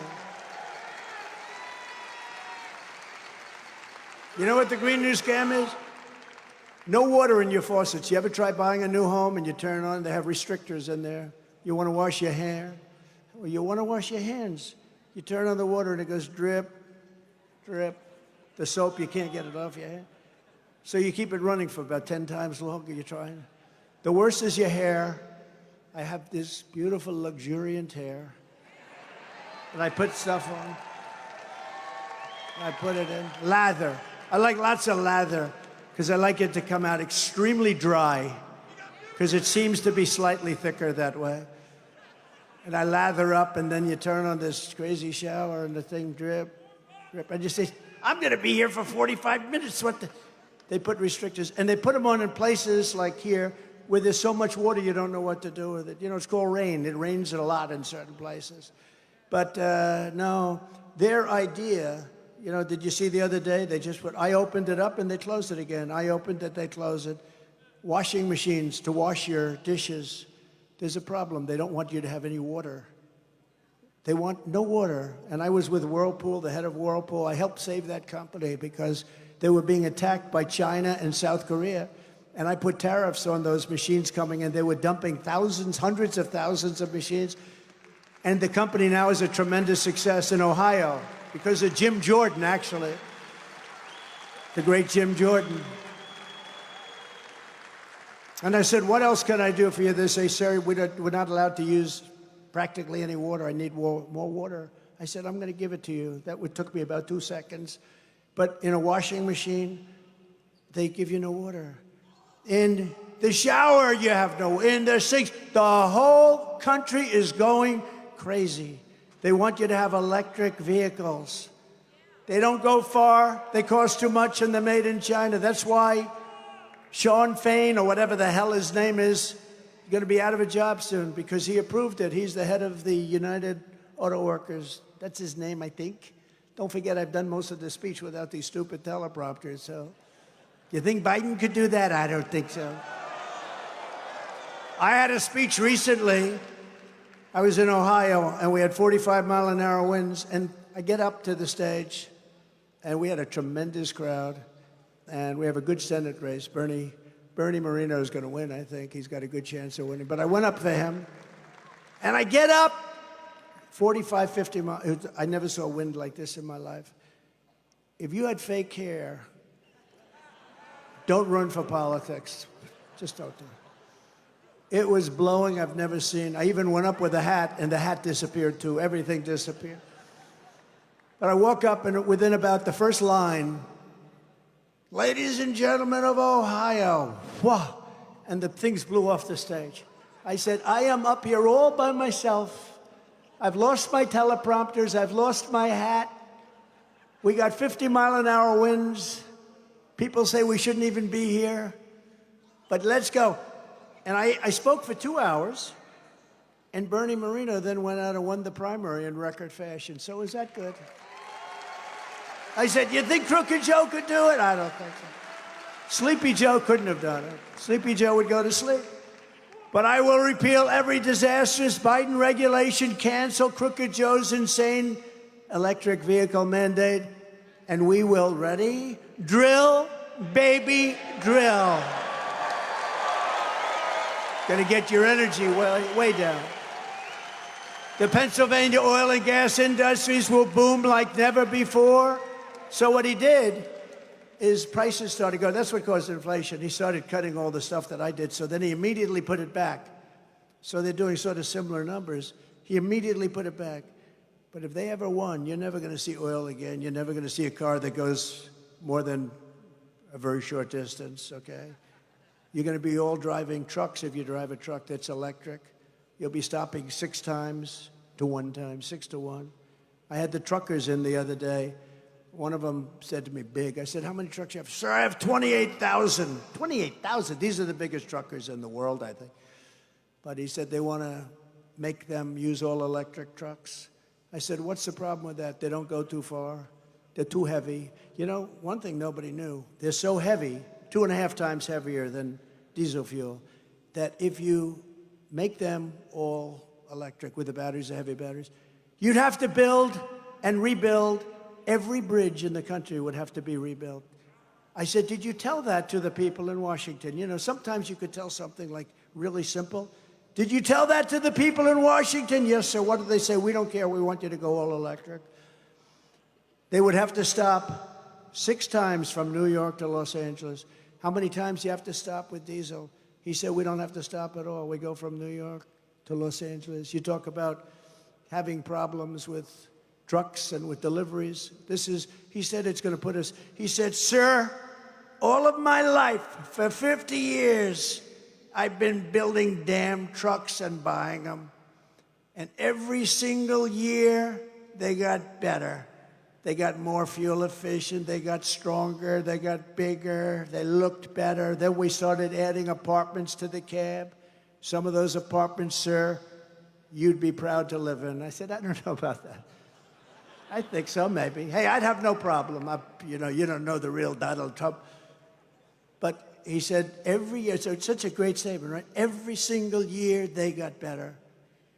You know what the Green New Scam is? No water in your faucets. You ever try buying a new home and you turn it on, they have restrictors in there. You want to wash your hair, or you want to wash your hands. You turn on the water and it goes drip, drip. The soap, you can't get it off your hand. So you keep it running for about 10 times longer. You're trying. The worst is your hair. I have this beautiful, luxuriant hair. And I put stuff on. I put it in. Lather. I like lots of lather because I like it to come out extremely dry because it seems to be slightly thicker that way. And I lather up, and then you turn on this crazy shower, and the thing drip, drip. And you say, I'm going to be here for 45 minutes. What the? They put restrictors, and they put them on in places like here where there's so much water you don't know what to do with it. You know, it's called rain. It rains a lot in certain places. But no, their idea, you know, did you see the other day? They just put, I opened it up and they closed it again. I opened it, they closed it. Washing machines to wash your dishes. There's a problem. They don't want you to have any water. They want no water. And I was with Whirlpool, the head of Whirlpool. I helped save that company because they were being attacked by China and South Korea. And I put tariffs on those machines coming in. They were dumping thousands, hundreds of thousands of machines. And the company now is a tremendous success in Ohio because of Jim Jordan, actually. The great Jim Jordan. And I said, what else can I do for you? They say, sir, we're not allowed to use practically any water. I need more water. I said, I'm going to give it to you. That took me about 2 seconds. But in a washing machine, they give you no water. In the shower, you have no. In the sinks, the whole country is going crazy. They want you to have electric vehicles. They don't go far. They cost too much, and they're made in China. That's why Sean Fain, or whatever the hell his name is, going to be out of a job soon because he approved it. He's the head of the United Auto Workers. That's his name, I think. Don't forget, I've done most of the speech without these stupid teleprompters, so. You think Biden could do that? I don't think so. I had a speech recently. I was in Ohio, and we had 45-mile-an-hour winds, and I get up to the stage, and we had a tremendous crowd, and we have a good Senate race. Bernie Moreno is going to win, I think. He's got a good chance of winning. But I went up for him, and I get up, 45, 50 miles. I never saw wind like this in my life. If you had fake hair, don't run for politics. Just don't do it. It was blowing I've never seen. I even went up with a hat, and the hat disappeared too. Everything disappeared. But I woke up, and within about the first line, ladies and gentlemen of Ohio, whoa, and the things blew off the stage. I said, I am up here all by myself. I've lost my teleprompters. I've lost my hat. We got 50-mile-an-hour winds. People say we shouldn't even be here. But let's go. And I spoke for 2 hours, and Bernie Moreno then went out and won the primary in record fashion. So is that good? I said, you think Crooked Joe could do it? I don't think so. Sleepy Joe couldn't have done it. Sleepy Joe would go to sleep. But I will repeal every disastrous Biden regulation, cancel Crooked Joe's insane electric vehicle mandate, and we will, ready? Drill, baby, drill. Gonna get your energy way down. The Pennsylvania oil and gas industries will boom like never before. So what he did is prices started going. That's what caused inflation. He started cutting all the stuff that I did. So then he immediately put it back. So they're doing sort of similar numbers. He immediately put it back. But if they ever won, you're never going to see oil again. You're never going to see a car that goes more than a very short distance, okay? You're going to be all driving trucks if you drive a truck that's electric. You'll be stopping 6 times to 1 time, 6 to 1. I had the truckers in the other day. One of them said to me, big. I said, how many trucks do you have? Sir, I have 28,000. 28,000? These are the biggest truckers in the world, I think. But he said they want to make them use all electric trucks. I said, what's the problem with that? They don't go too far. They're too heavy. You know, one thing nobody knew, they're so heavy, 2.5 times heavier than diesel fuel, that if you make them all electric with the batteries, the heavy batteries, you'd have to build and rebuild. Every bridge in the country would have to be rebuilt. I said, did you tell that to the people in Washington? You know, sometimes you could tell something like really simple. Did you tell that to the people in Washington? Yes, sir. What did they say? We don't care. We want you to go all electric. They would have to stop 6 times from New York to Los Angeles. How many times do you have to stop with diesel? He said, we don't have to stop at all. We go from New York to Los Angeles. You talk about having problems with trucks and with deliveries. He said, it's going to put us, he said, sir, all of my life, for 50 years, I've been building damn trucks and buying them. And every single year, they got better. They got more fuel efficient, they got stronger, they got bigger, they looked better. Then we started adding apartments to the cab. Some of those apartments, sir, you'd be proud to live in. I said, I don't know about that. I think so, maybe. Hey, I'd have no problem. You don't know the real Donald Trump. But he said every year, so it's such a great statement, right? Every single year they got better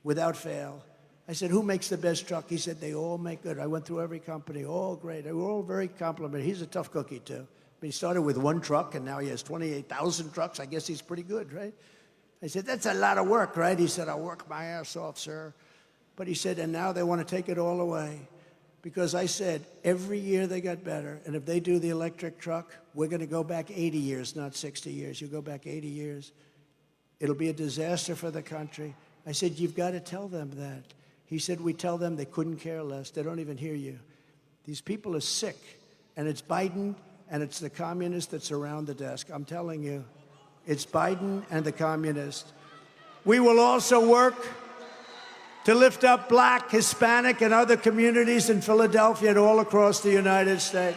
without fail. I said, who makes the best truck? He said, they all make good. I went through every company, all great. They were all very complimentary. He's a tough cookie, too. He started with 1 truck, and now he has 28,000 trucks. I guess he's pretty good, right? I said, that's a lot of work, right? He said, I work my ass off, sir. But he said, and now they want to take it all away. Because I said, every year they got better. And if they do the electric truck, we're going to go back 80 years, not 60 years. You go back 80 years. It'll be a disaster for the country. I said, you've got to tell them that. He said, we tell them they couldn't care less. They don't even hear you. These people are sick. And it's Biden and it's the communists that's around the desk. I'm telling you, it's Biden and the communists. We will also work to lift up Black, Hispanic, and other communities in Philadelphia and all across the United States.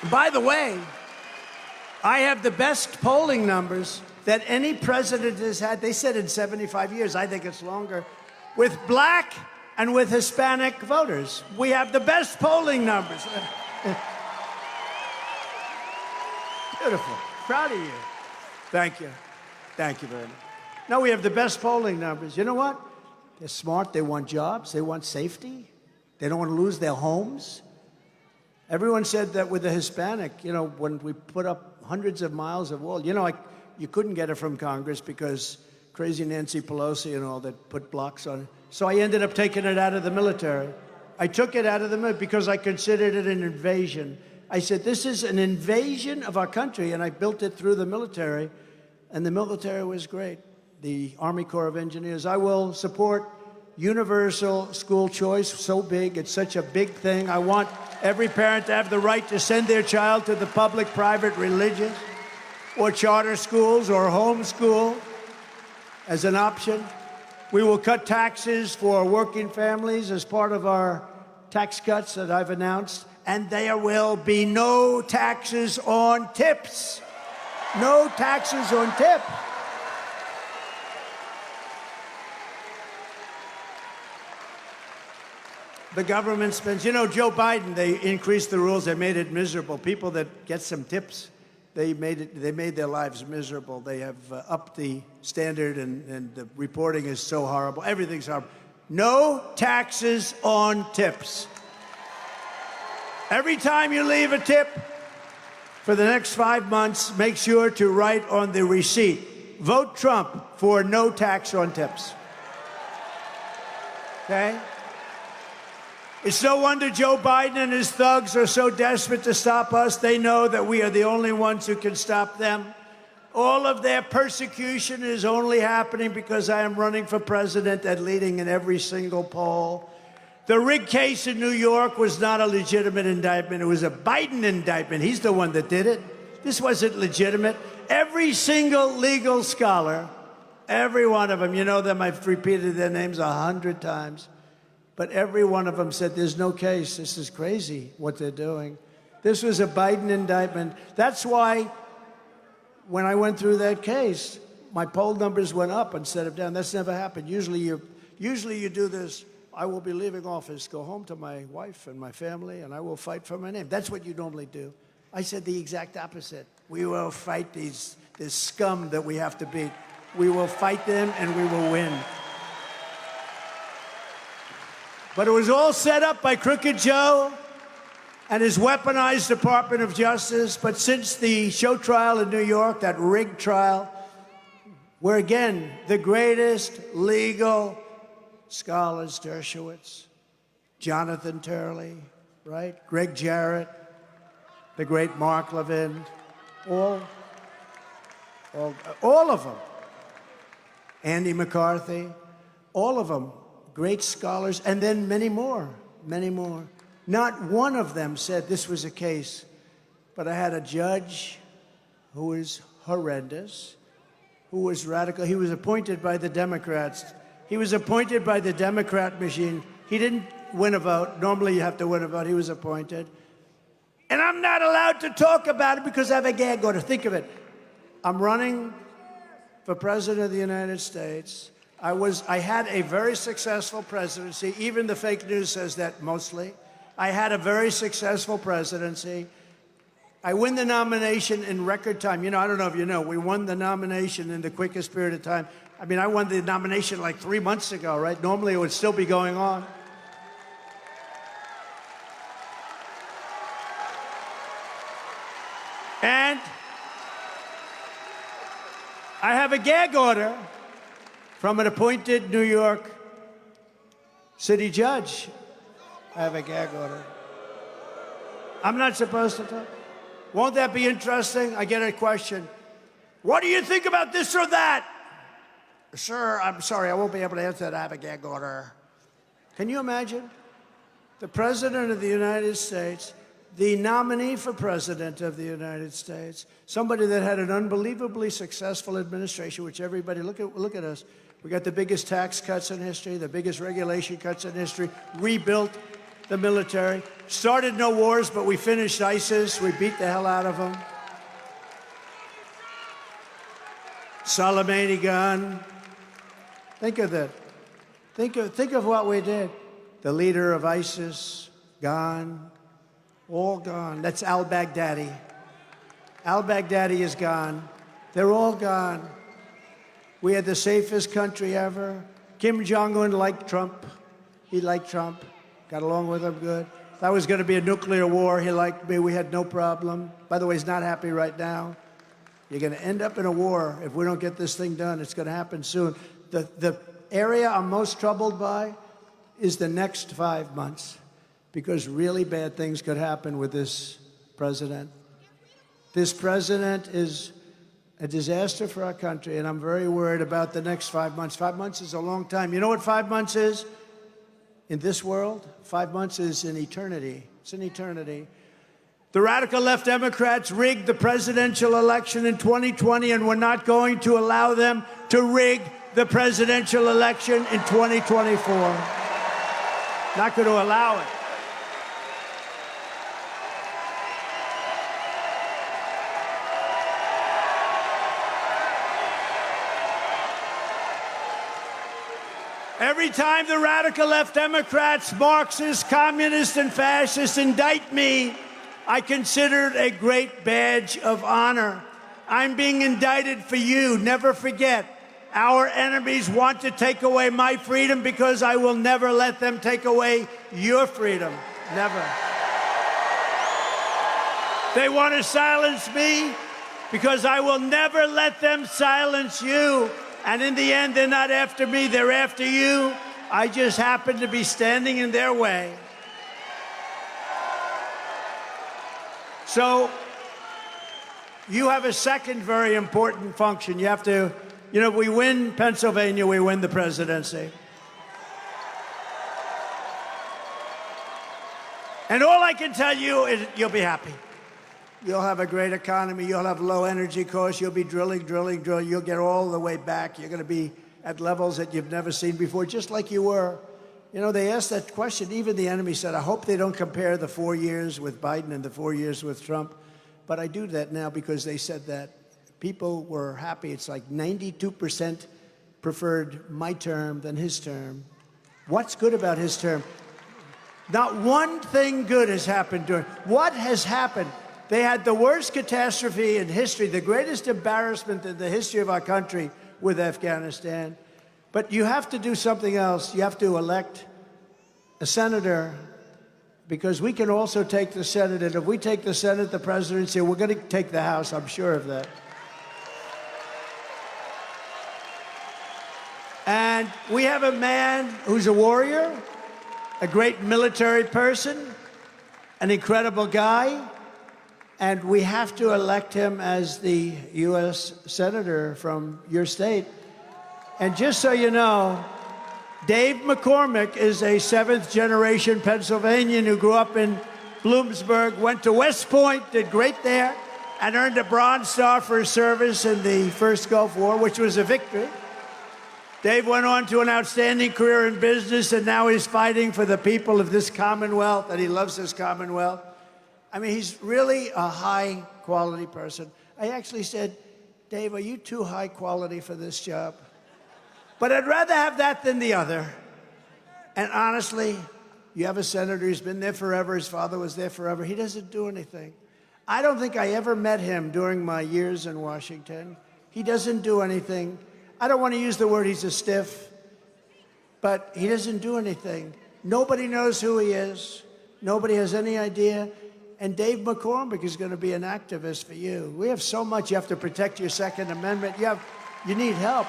By the way, I have the best polling numbers that any president has had. They said in 75 years. I think it's longer. With Black and with Hispanic voters. We have the best polling numbers. Beautiful. Proud of you. Thank you. Thank you very much. No, we have the best polling numbers. You know what? They're smart. They want jobs. They want safety. They don't want to lose their homes. Everyone said that with the Hispanic, when we put up hundreds of miles of wall, you couldn't get it from Congress because crazy Nancy Pelosi and all that put blocks on it. So I ended up taking it out of the military. I took it out of the military because I considered it an invasion. I said, this is an invasion of our country, and I built it through the military. And the military was great. The Army Corps of Engineers. I will support universal school choice, so big. It's such a big thing. I want every parent to have the right to send their child to the public, private, religious, or charter schools or homeschool as an option. We will cut taxes for working families as part of our tax cuts that I've announced. And there will be no taxes on tips. No taxes on tip. The government spends, Joe Biden, they increased the rules. They made it miserable. People that get some tips, they made their lives miserable. They have upped the standard and the reporting is so horrible. Everything's horrible. No taxes on tips. Every time you leave a tip, for the next 5 months, make sure to write on the receipt, vote Trump for no tax on tips. Okay? It's no wonder Joe Biden and his thugs are so desperate to stop us. They know that we are the only ones who can stop them. All of their persecution is only happening because I am running for president and leading in every single poll. The rig case in New York was not a legitimate indictment. It was a Biden indictment. He's the one that did it. This wasn't legitimate. Every single legal scholar, every one of them, you know them, I've repeated their names 100 times, but every one of them said, there's no case. This is crazy what they're doing. This was a Biden indictment. That's why when I went through that case, my poll numbers went up instead of down. That's never happened. Usually you do this I will be leaving office, go home to my wife and my family, and I will fight for my name. That's what you normally do. I said the exact opposite. We will fight this scum that we have to beat. We will fight them, and we will win. But it was all set up by Crooked Joe and his weaponized Department of Justice. But since the show trial in New York, that rigged trial, where again, the greatest legal scholars, Dershowitz, Jonathan Turley, right? Greg Jarrett, the great Mark Levin, all of them. Andy McCarthy, all of them, great scholars, and then many more. Not one of them said this was a case, but I had a judge who was horrendous, who was radical. He was appointed by the Democrats. He was appointed by the Democrat machine. He didn't win a vote. Normally you have to win a vote. He was appointed. And I'm not allowed to talk about it because I have a gag order. Think of it. I'm running for President of the United States. I had a very successful presidency. Even the fake news says that mostly. I had a very successful presidency. I win the nomination in record time. You know, I don't know if you know, we won the nomination in the quickest period of time. I mean, I won the nomination like 3 months ago, right? Normally it would still be going on. And I have a gag order from an appointed New York City judge. I have a gag order. I'm not supposed to talk. Won't that be interesting? I get a question. What do you think about this or that? Sir, I'm sorry, I won't be able to answer that. I have a gag order. Can you imagine? The President of the United States, the nominee for President of the United States, somebody that had an unbelievably successful administration, which everybody, look at us. We got the biggest tax cuts in history, the biggest regulation cuts in history, rebuilt the military, started no wars, but we finished ISIS. We beat the hell out of them. Soleimani gone. Think of that. Think of what we did. The leader of ISIS gone. All gone. That's al-Baghdadi. Al-Baghdadi is gone. They're all gone. We had the safest country ever. Kim Jong-un liked Trump. He liked Trump. Got along with him good. That was going to be a nuclear war. He liked me. We had no problem. By the way, he's not happy right now. You're going to end up in a war if we don't get this thing done. It's going to happen soon. The area I'm most troubled by is the next 5 months, because really bad things could happen with this president. This president is a disaster for our country, and I'm very worried about the next 5 months. 5 months is a long time. You know what 5 months is? In this world, 5 months is an eternity. It's an eternity. The radical left Democrats rigged the presidential election in 2020, and we're not going to allow them to rig the presidential election in 2024. Not going to allow it. Every time the radical left Democrats, Marxists, communists, and fascists indict me, I consider it a great badge of honor. I'm being indicted for you. Never forget, our enemies want to take away my freedom because I will never let them take away your freedom. Never. They want to silence me because I will never let them silence you. And in the end, they're not after me, they're after you. I just happen to be standing in their way. So you have a second very important function. You have to, you know, if we win Pennsylvania, we win the presidency. And all I can tell you is you'll be happy. You'll have a great economy. You'll have low energy costs. You'll be drilling. You'll get all the way back. You're going to be at levels that you've never seen before, just like you were. You know, they asked that question. Even the enemy said, I hope they don't compare the 4 years with Biden and the 4 years with Trump. But I do that now because they said that. People were happy. It's like 92% preferred my term than his term. What's good about his term? Not one thing good has happened during. What has happened? They had the worst catastrophe in history, the greatest embarrassment in the history of our country with Afghanistan. But you have to do something else. You have to elect a senator, because we can also take the Senate. And if we take the Senate, the presidency, we're going to take the House. I'm sure of that. And we have a man who's a warrior, a great military person, an incredible guy, and we have to elect him as the U.S. Senator from your state. And just so you know, Dave McCormick is a seventh-generation Pennsylvanian who grew up in Bloomsburg, went to West Point, did great there, and earned a Bronze Star for his service in the first Gulf War, which was a victory. Dave went on to an outstanding career in business, and now he's fighting for the people of this Commonwealth, and he loves this Commonwealth. I mean, he's really a high-quality person. I actually said, Dave, are you too high quality for this job? But I'd rather have that than the other. And honestly, you have a senator who's been there forever. His father was there forever. He doesn't do anything. I don't think I ever met him during my years in Washington. He doesn't do anything. I don't want to use the word he's a stiff, but he doesn't do anything. Nobody knows who he is. Nobody has any idea. And Dave McCormick is going to be an activist for you. We have so much. You have to protect your Second Amendment. You need help.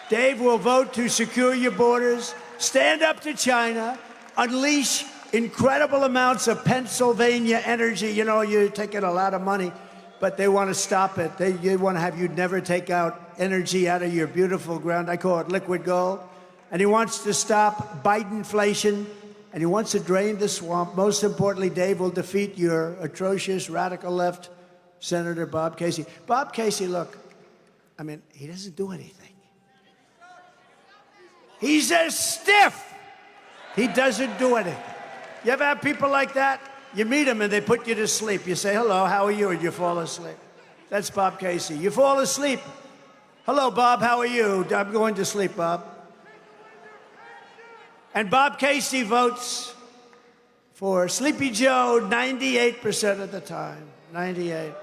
Dave will vote to secure your borders, stand up to China, unleash incredible amounts of Pennsylvania energy. You know, you're taking a lot of money, but they want to stop it. They want to have you never take out energy out of your beautiful ground. I call it liquid gold. And he wants to stop Bidenflation, and he wants to drain the swamp. Most importantly, Dave will defeat your atrocious radical left Senator Bob Casey. Bob Casey, look, I mean, he doesn't do anything. He's a stiff. He doesn't do anything. You ever have people like that? You meet them and they put you to sleep. You say, hello, how are you? And you fall asleep. That's Bob Casey. You fall asleep. Hello, Bob, how are you? I'm going to sleep, Bob. And Bob Casey votes for Sleepy Joe 98% of the time. 98.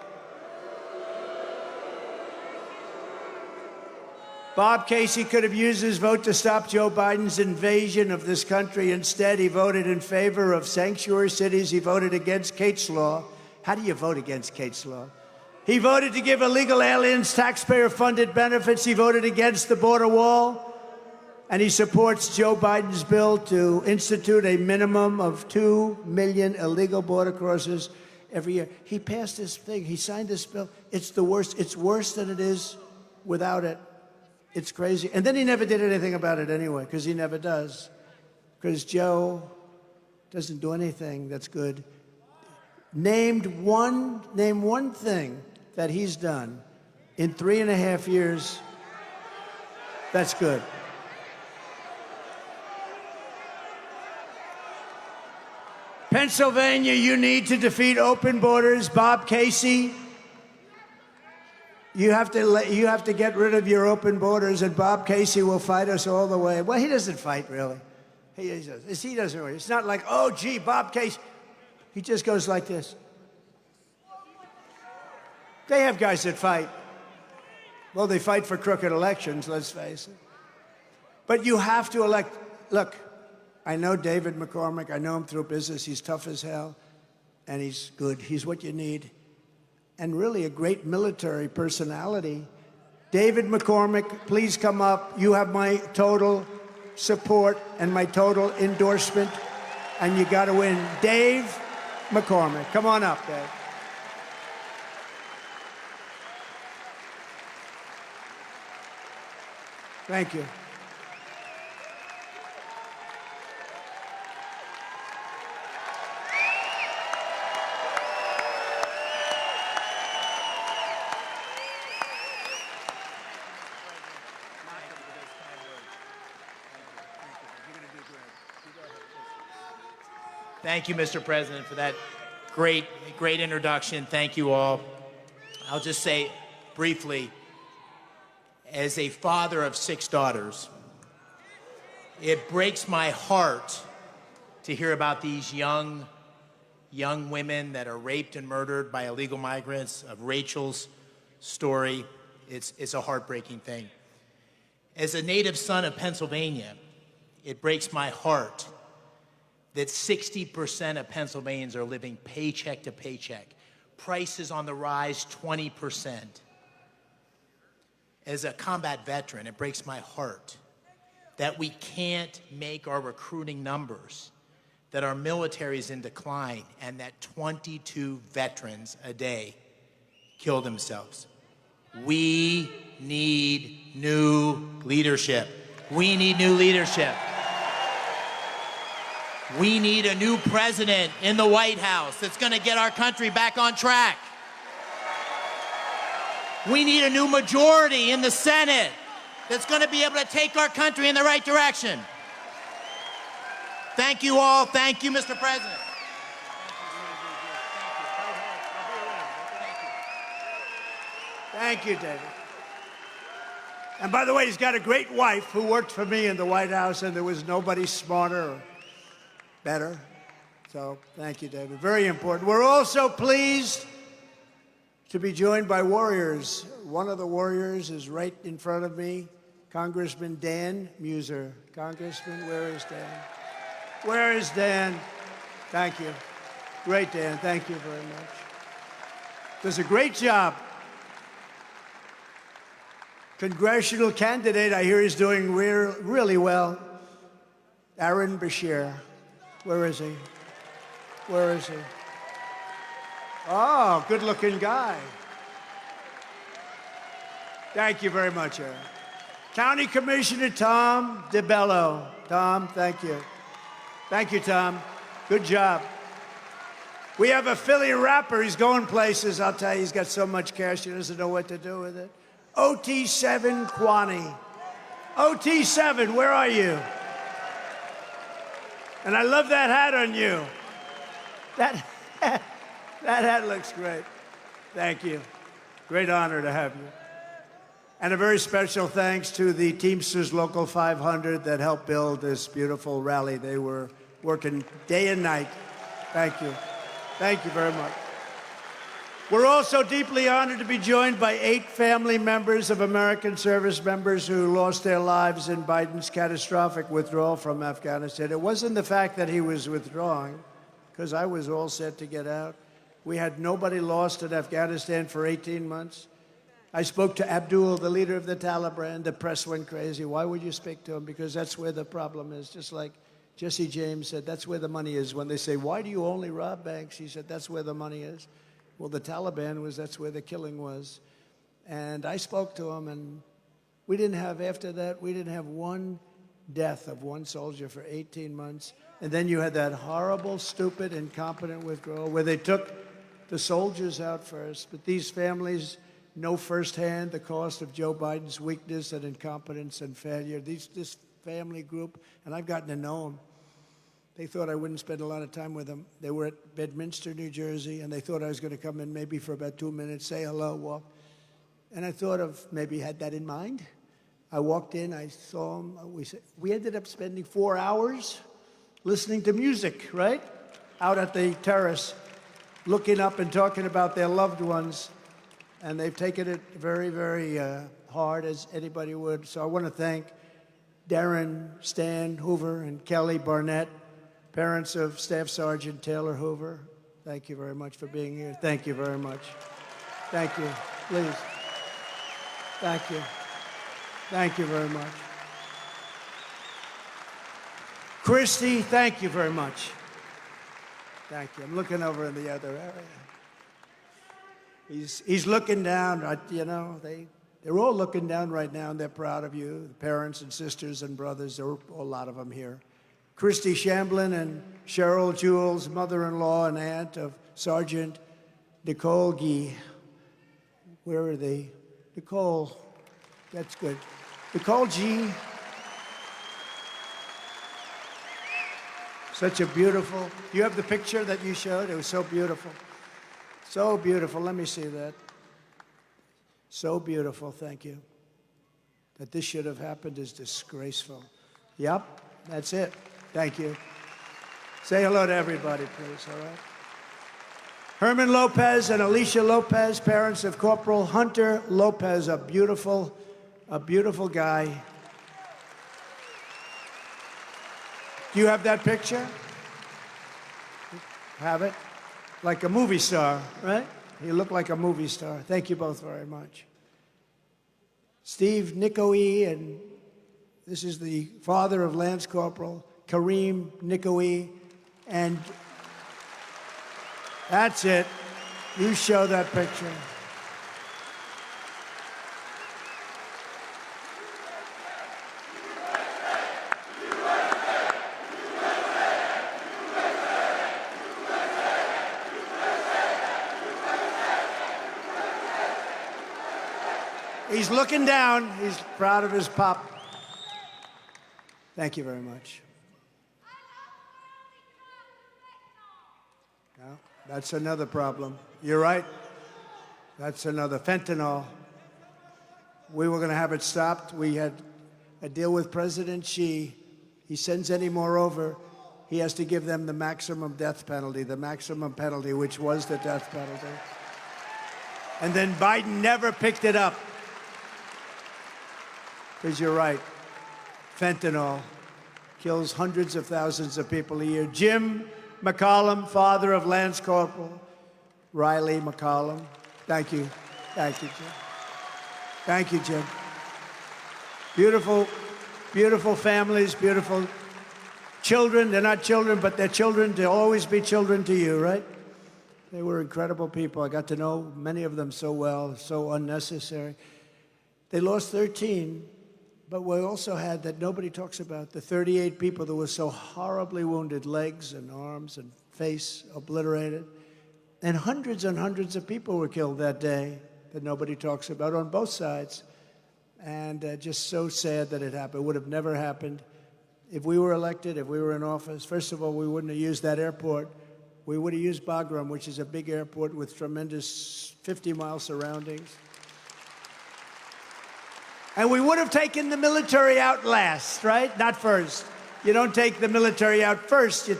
Bob Casey could have used his vote to stop Joe Biden's invasion of this country. Instead, he voted in favor of sanctuary cities. He voted against Kate's Law. How do you vote against Kate's Law? He voted to give illegal aliens taxpayer-funded benefits. He voted against the border wall. And he supports Joe Biden's bill to institute a minimum of 2 million illegal border crossers every year. He passed this thing. He signed this bill. It's the worst. It's worse than it is without it. It's crazy. And then he never did anything about it anyway, because he never does. Because Joe doesn't do anything that's good. Name one thing that he's done in 3.5 years that's good. Pennsylvania, you need to defeat open borders. Bob Casey, you have to get rid of your open borders, and Bob Casey will fight us all the way. Well, he doesn't fight, really. He doesn't really. It's not like, oh, gee, Bob Casey. He just goes like this. They have guys that fight. Well, they fight for crooked elections, let's face it. But you have to elect. Look, I know David McCormick. I know him through business. He's tough as hell, and he's good. He's what you need. And really a great military personality. David McCormick, please come up. You have my total support and my total endorsement, and you got to win. Dave McCormick. Come on up, Dave. Thank you. Thank you, Mr. President, for that great introduction. Thank you all. I'll just say briefly, As a father of 6 daughters, it breaks my heart to hear about these young women that are raped and murdered by illegal migrants, of Rachel's story. It's a heartbreaking thing. As a native son of Pennsylvania, it breaks my heart that 60% of Pennsylvanians are living paycheck to paycheck. Prices on the rise, 20%. As a combat veteran, it breaks my heart that we can't make our recruiting numbers, that our military is in decline, and that 22 veterans a day kill themselves. We need new leadership. We need new leadership. We need a new president in the White House that's going to get our country back on track. We need a new majority in the Senate that's going to be able to take our country in the right direction. Thank you all. Thank you, Mr. President. Thank you, David. And by the way, he's got a great wife who worked for me in the White House, and there was nobody smarter or better. So thank you, David. Very important. We're also pleased to be joined by warriors. One of the warriors is right in front of me, Congressman Dan Muser. Congressman, where is Dan? Where is Dan? Thank you. Great, Dan. Thank you very much. Does a great job. Congressional candidate, I hear he's doing really well. Aaron Beshear. Where is he? Where is he? Oh, good-looking guy. Thank you very much, Aaron. County Commissioner Tom DeBello. Tom, thank you. Thank you, Tom. Good job. We have a Philly rapper. He's going places. I'll tell you, he's got so much cash, he doesn't know what to do with it. OT7 Kwani. OT7, where are you? And I love that hat on you. That hat looks great. Thank you. Great honor to have you. And a very special thanks to the Teamsters Local 500 that helped build this beautiful rally. They were working day and night. Thank you. Thank you very much. We're also deeply honored to be joined by 8 family members of American service members who lost their lives in Biden's catastrophic withdrawal from Afghanistan. It wasn't the fact that he was withdrawing, because I was all set to get out. We had nobody lost in Afghanistan for 18 months. I spoke to Abdul, the leader of the Taliban. The press went crazy. Why would you speak to him? Because that's where the problem is. Just like Jesse James said, that's where the money is. When they say, why do you only rob banks? He said, that's where the money is. Well, the Taliban was, that's where the killing was. And I spoke to him, and we didn't have, after that, we didn't have one death of one soldier for 18 months. And then you had that horrible, stupid, incompetent withdrawal where they took the soldiers out first. But these families know firsthand the cost of Joe Biden's weakness and incompetence and failure. This family group, and I've gotten to know them, they thought I wouldn't spend a lot of time with them. They were at Bedminster, New Jersey, and they thought I was going to come in maybe for about 2 minutes, say hello, walk. And I thought of maybe had that in mind. I walked in, I saw them. We ended up spending 4 hours listening to music, right? Out at the terrace, looking up and talking about their loved ones. And they've taken it very, very hard, as anybody would. So I want to thank Darren, Stan Hoover, and Kelly Barnett, parents of Staff Sergeant Taylor Hoover. Thank you very much for being here. Thank you very much. Thank you. Please. Thank you. Thank you very much. Christy, thank you very much. Thank you. I'm looking over in the other area. He's looking down, you know, they're all looking down right now, and they're proud of you, the parents and sisters and brothers. There are a lot of them here. Christy Shamblin and Cheryl Jules, mother-in-law and aunt of Sergeant Nicole Gee. Where are they? Nicole, that's good. Nicole Gee. Such a beautiful, you have the picture that you showed? It was so beautiful. So beautiful. Let me see that. So beautiful. Thank you. that this should have happened is disgraceful. Yep, that's it. Thank you. Say hello to everybody, please, all right? Herman Lopez and Alicia Lopez, parents of Corporal Hunter Lopez, a beautiful guy. Do you have that picture? Have it? Like a movie star, right? You look like a movie star. Thank you both very much. Steve Nicoe, and this is the father of Lance Corporal Kareem Nicoe, and that's it. You show that picture. He's looking down. He's proud of his pop. Thank you very much. No, that's another problem. You're right. That's another fentanyl. We were going to have it stopped. We had a deal with President Xi. He sends any more over, he has to give them the maximum death penalty, which was the death penalty. And then Biden never picked it up. Because you're right, fentanyl kills hundreds of thousands of people a year. Jim McCollum, father of Lance Corporal Riley McCollum. Thank you. Thank you, Jim. Thank you, Jim. Beautiful, beautiful families, beautiful children. They're not children, but they're children. They'll always be children to you, right? They were incredible people. I got to know many of them so well, so unnecessary. They lost 13. But we also had, that nobody talks about, the 38 people that were so horribly wounded, legs and arms and face obliterated. And hundreds of people were killed that day that nobody talks about on both sides. And just so sad that it happened. It would have never happened if we were elected, if we were in office. First of all, we wouldn't have used that airport. We would have used Bagram, which is a big airport with tremendous 50-mile surroundings. And we would have taken the military out last, right? Not first. You don't take the military out first.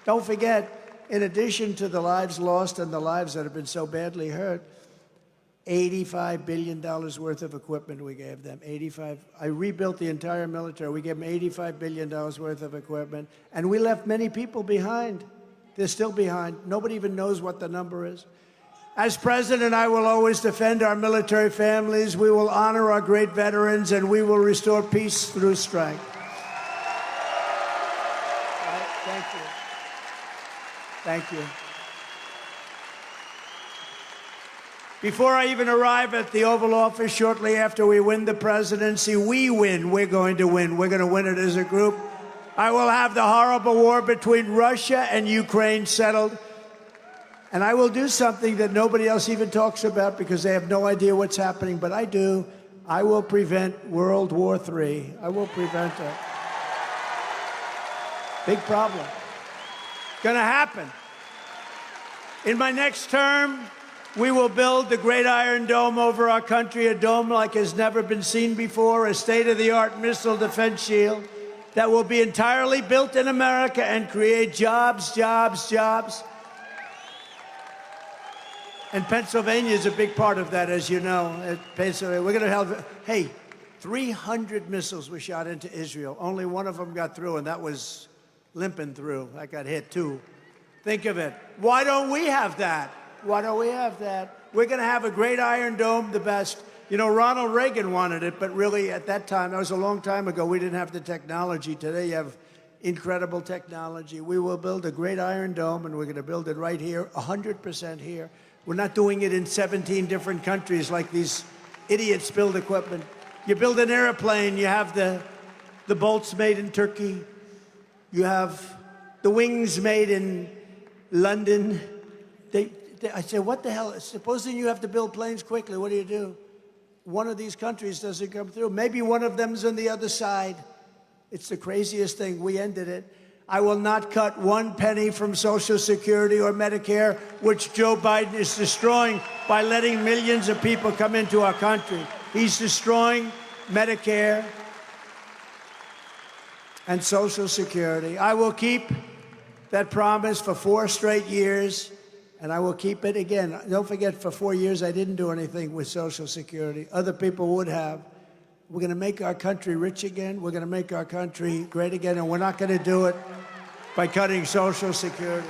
Don't forget, in addition to the lives lost and the lives that have been so badly hurt, $85 billion worth of equipment we gave them. I rebuilt the entire military. We gave them $85 billion worth of equipment. And we left many people behind. They're still behind. Nobody even knows what the number is. As president, I will always defend our military families. We will honor our great veterans, and we will restore peace through strength. Thank you. Thank you. Before I even arrive at the Oval Office shortly after we win the presidency, we win. We're going to win. We're going to win it as a group. I will have the horrible war between Russia and Ukraine settled. And I will do something that nobody else even talks about because they have no idea what's happening, but I do. I will prevent World War III. I will prevent it. Big problem. Gonna happen. In my next term, we will build the Great Iron Dome over our country, a dome like has never been seen before, a state-of-the-art missile defense shield that will be entirely built in America and create jobs, jobs, jobs. And Pennsylvania is a big part of that, as you know. Pennsylvania, we're going to have, 300 missiles were shot into Israel. Only one of them got through, and that was limping through. That got hit, too. Think of it. Why don't we have that? Why don't we have that? We're going to have a Great Iron Dome, the best. You know, Ronald Reagan wanted it, but really at that time, that was a long time ago, we didn't have the technology. Today, you have incredible technology. We will build a Great Iron Dome, and we're going to build it right here, 100% here. We're not doing it in 17 different countries like these idiots build equipment. You build an airplane, you have the bolts made in Turkey. You have the wings made in London. I say, what the hell? Supposing you have to build planes quickly, what do? One of these countries doesn't come through. Maybe one of them's on the other side. It's the craziest thing. We ended it. I will not cut one penny from Social Security or Medicare, which Joe Biden is destroying by letting millions of people come into our country. He's destroying Medicare, and Social Security. I will keep that promise for 4 straight years, and I will keep it again. Don't forget, for 4 years, I didn't do anything with Social Security. Other people would have. We're going to make our country rich again. We're going to make our country great again, and we're not going to do it by cutting Social Security.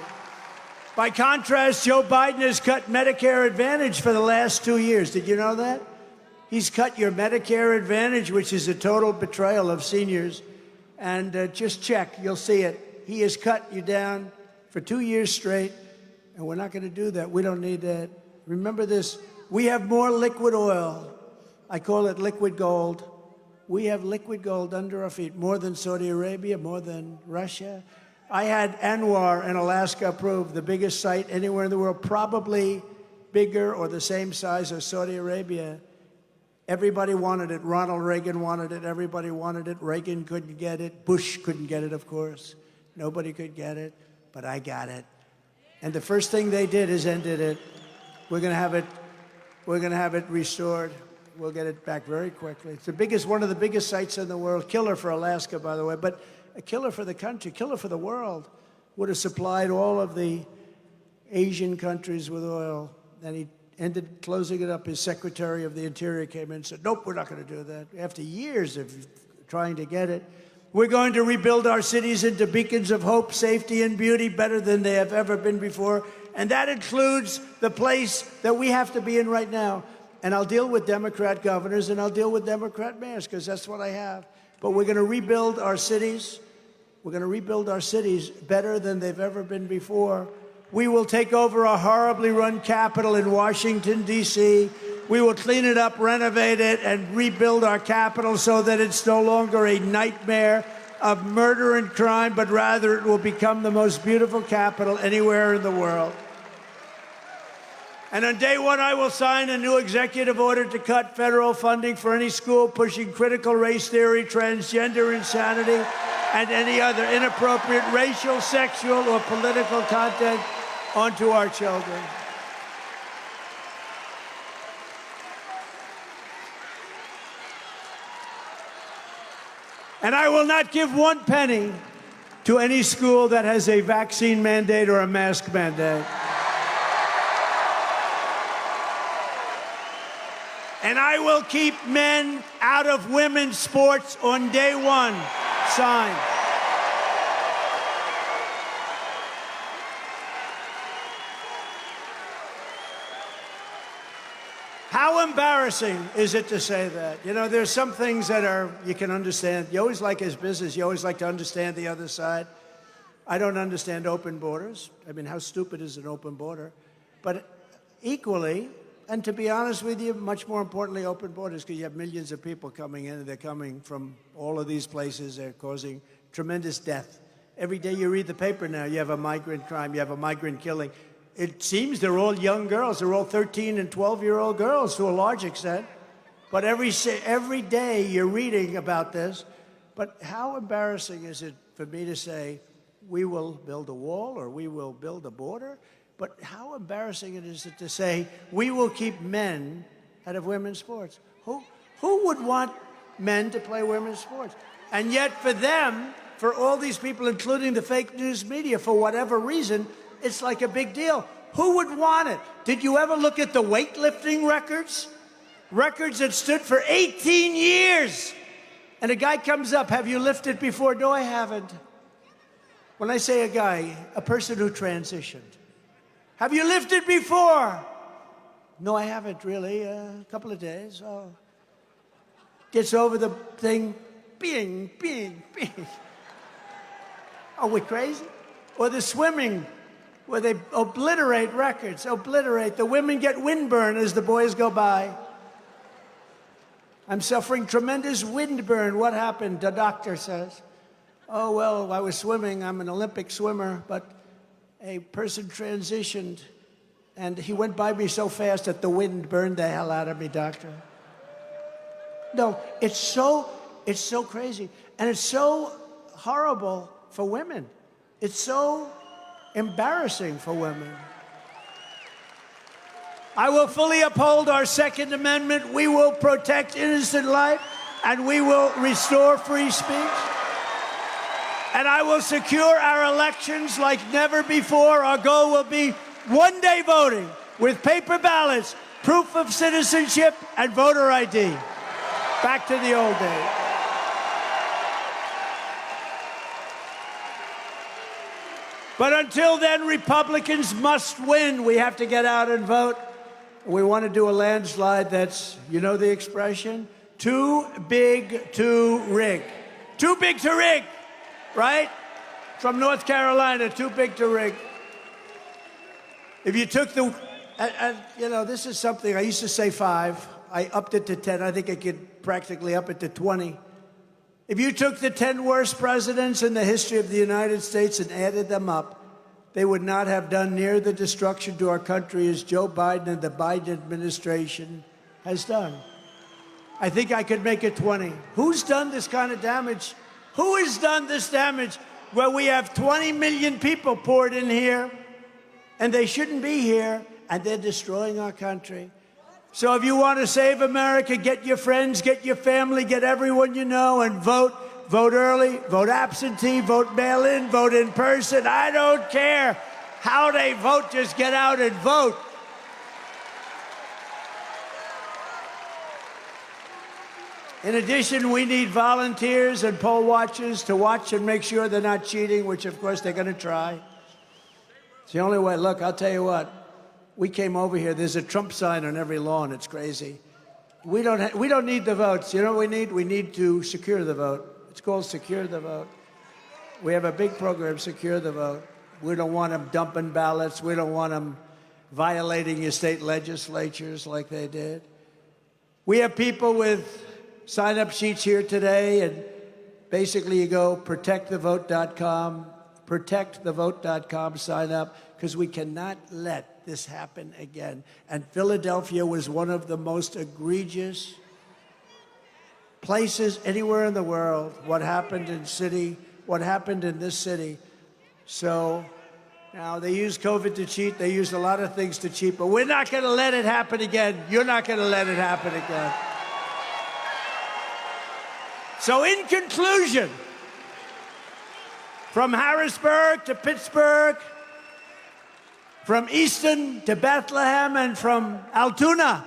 By contrast, Joe Biden has cut Medicare Advantage for the last 2 years. Did you know that? He's cut your Medicare Advantage, which is a total betrayal of seniors. And just check, you'll see it. He has cut you down for 2 years straight, and we're not going to do that. We don't need that. Remember this, we have more liquid oil. I call it liquid gold. We have liquid gold under our feet, more than Saudi Arabia, more than Russia. I had Anwar in Alaska approved, the biggest site anywhere in the world, probably bigger or the same size as Saudi Arabia. Everybody wanted it. Ronald Reagan wanted it. Everybody wanted it. Reagan couldn't get it. Bush couldn't get it, of course. Nobody could get it, but I got it. And the first thing they did is ended it. We're going to have it. We're going to have it restored. We'll get it back very quickly. It's the biggest, one of the biggest sites in the world. Killer for Alaska, by the way, but a killer for the country, killer for the world. Would have supplied all of the Asian countries with oil. Then he ended closing it up. His Secretary of the Interior came in and said, nope, we're not going to do that. After years of trying to get it, we're going to rebuild our cities into beacons of hope, safety, and beauty better than they have ever been before. And that includes the place that we have to be in right now. And I'll deal with Democrat governors and I'll deal with Democrat mayors because that's what I have. But we're going to rebuild our cities. We're going to rebuild our cities better than they've ever been before. We will take over a horribly run Capitol in Washington, D.C. We will clean it up, renovate it, and rebuild our Capitol so that it's no longer a nightmare of murder and crime, but rather it will become the most beautiful Capitol anywhere in the world. And on day one, I will sign a new executive order to cut federal funding for any school pushing critical race theory, transgender insanity, and any other inappropriate racial, sexual, or political content onto our children. And I will not give 1 penny to any school that has a vaccine mandate or a mask mandate. And I will keep men out of women's sports on day one. Signed. How embarrassing is it to say that? You know, there's some things that are, you can understand. You always like his business. You always like to understand the other side. I don't understand open borders. I mean, how stupid is an open border? But equally, and to be honest with you, much more importantly, open borders, because you have millions of people coming in, and they're coming from all of these places. They're causing tremendous death. Every day you read the paper now, you have a migrant crime, you have a migrant killing. It seems they're all young girls. They're all 13 and 12-year-old girls to a large extent. But every day you're reading about this. But how embarrassing is it for me to say, we will build a wall or we will build a border? But how embarrassing is it to say, we will keep men out of women's sports? Who would want men to play women's sports? And yet for them, for all these people, including the fake news media, for whatever reason, it's like a big deal. Who would want it? Did you ever look at the weightlifting records? Records that stood for 18 years. And a guy comes up, have you lifted before? No, I haven't. When I say a guy, a person who transitioned. Have you lifted before? No, I haven't really. A couple of days. Oh. Gets over the thing, bing, bing, bing. Are we crazy? Or the swimming, where they obliterate records, obliterate. The women get windburn as the boys go by. I'm suffering tremendous windburn. What happened? The doctor says. Oh, well, I was swimming. I'm an Olympic swimmer, but a person transitioned, and he went by me so fast that the wind burned the hell out of me, doctor. No, it's so crazy, and it's so horrible for women. It's so embarrassing for women. I will fully uphold our Second Amendment. We will protect innocent life. and we will restore free speech. And I will secure our elections like never before. Our goal will be one-day voting with paper ballots, proof of citizenship, and voter ID. Back to the old days. But until then, Republicans must win. We have to get out and vote. We want to do a landslide that's, you know the expression? Too big to rig. Too big to rig, right? From North Carolina, too big to rig. If you took the, you know, this is something, I used to say 5. I upped it to 10. I think I could practically up it to 20. If you took the 10 worst presidents in the history of the United States and added them up, they would not have done near the destruction to our country as Joe Biden and the Biden administration has done. I think I could make it 20. Who's done this kind of damage? Who has done this damage where we have 20 million people poured in here, and they shouldn't be here, and they're destroying our country? So if you want to save America, get your friends, get your family, get everyone you know, and vote. Vote early, vote absentee, vote mail-in, vote in person. I don't care how they vote, just get out and vote. In addition, we need volunteers and poll watchers to watch and make sure they're not cheating, which of course they're going to try. It's the only way. Look, I'll tell you what. We came over here. There's a Trump sign on every lawn. It's crazy. We don't need the votes. You know what we need? We need to secure the vote. It's called Secure the Vote. We have a big program, Secure the Vote. We don't want them dumping ballots. We don't want them violating your state legislatures like they did. We have people with sign-up sheets here today, and basically you go protectthevote.com, protectthevote.com, sign up, because we cannot let this happen again. And Philadelphia was one of the most egregious places anywhere in the world. What happened in this city. So now they use COVID to cheat. They used a lot of things to cheat, but we're not going to let it happen again. You're not going to let it happen again. So in conclusion, from Harrisburg to Pittsburgh, from Easton to Bethlehem, and from Altoona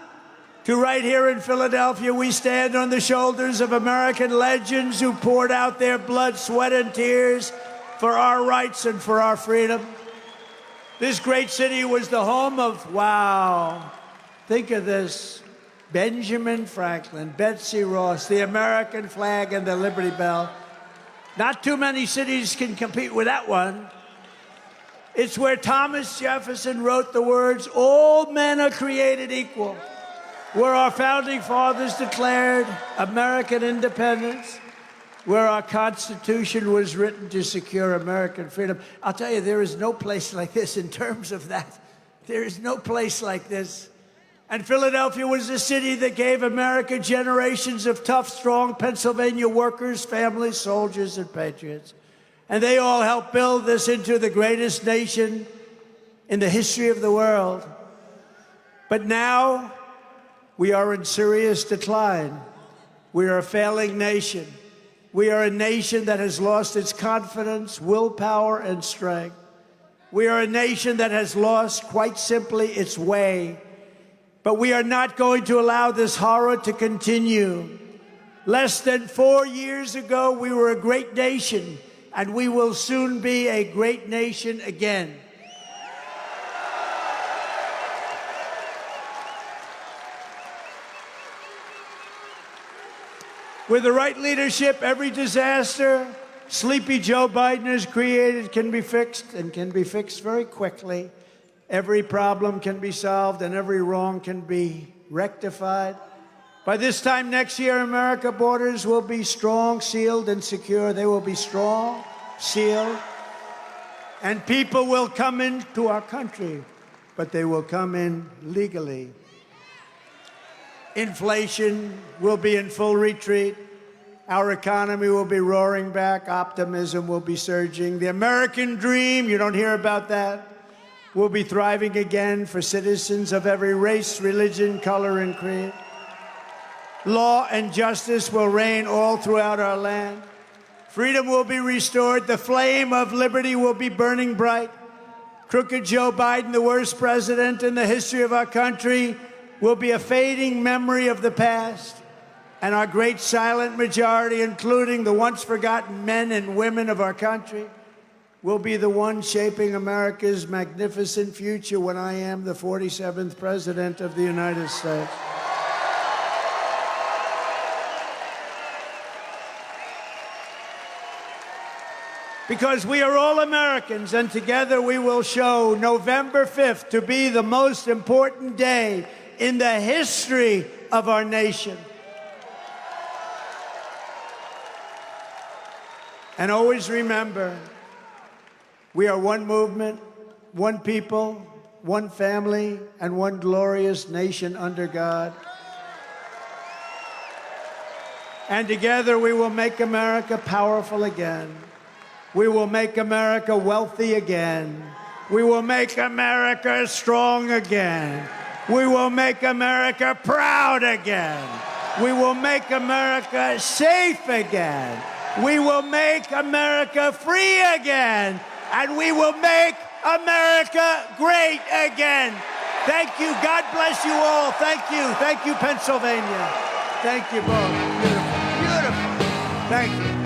to right here in Philadelphia, we stand on the shoulders of American legends who poured out their blood, sweat, and tears for our rights and for our freedom. This great city was the home of, wow, think of this, Benjamin Franklin, Betsy Ross, the American flag, and the Liberty Bell. Not too many cities can compete with that one. It's where Thomas Jefferson wrote the words, "All men are created equal," where our founding fathers declared American independence, where our Constitution was written to secure American freedom. I'll tell you, there is no place like this in terms of that. There is no place like this. And Philadelphia was the city that gave America generations of tough, strong Pennsylvania workers, families, soldiers, and patriots. And they all helped build this into the greatest nation in the history of the world. But now we are in serious decline. We are a failing nation. We are a nation that has lost its confidence, willpower, and strength. We are a nation that has lost, quite simply, its way. But we are not going to allow this horror to continue. Less than 4 years ago, we were a great nation, and we will soon be a great nation again. With the right leadership, every disaster Sleepy Joe Biden has created can be fixed, and can be fixed very quickly. Every problem can be solved, and every wrong can be rectified. By this time next year, America's borders will be strong, sealed, and secure. They will be strong, sealed, and people will come into our country, but they will come in legally. Inflation will be in full retreat. Our economy will be roaring back. Optimism will be surging. The American dream, you don't hear about that, will be thriving again for citizens of every race, religion, color, and creed. Law and justice will reign all throughout our land. Freedom will be restored. The flame of liberty will be burning bright. Crooked Joe Biden, the worst president in the history of our country, will be a fading memory of the past. And our great silent majority, including the once forgotten men and women of our country, will be the one shaping America's magnificent future when I am the 47th President of the United States. Because we are all Americans, and together we will show November 5th to be the most important day in the history of our nation. And always remember, we are one movement, one people, one family, and one glorious nation under God. And together we will make America powerful again. We will make America wealthy again. We will make America strong again. We will make America proud again. We will make America safe again. We will make America free again. And we will make America great again. Thank you. God bless you all. Thank you. Thank you, Pennsylvania. Thank you both. Beautiful. Beautiful. Thank you.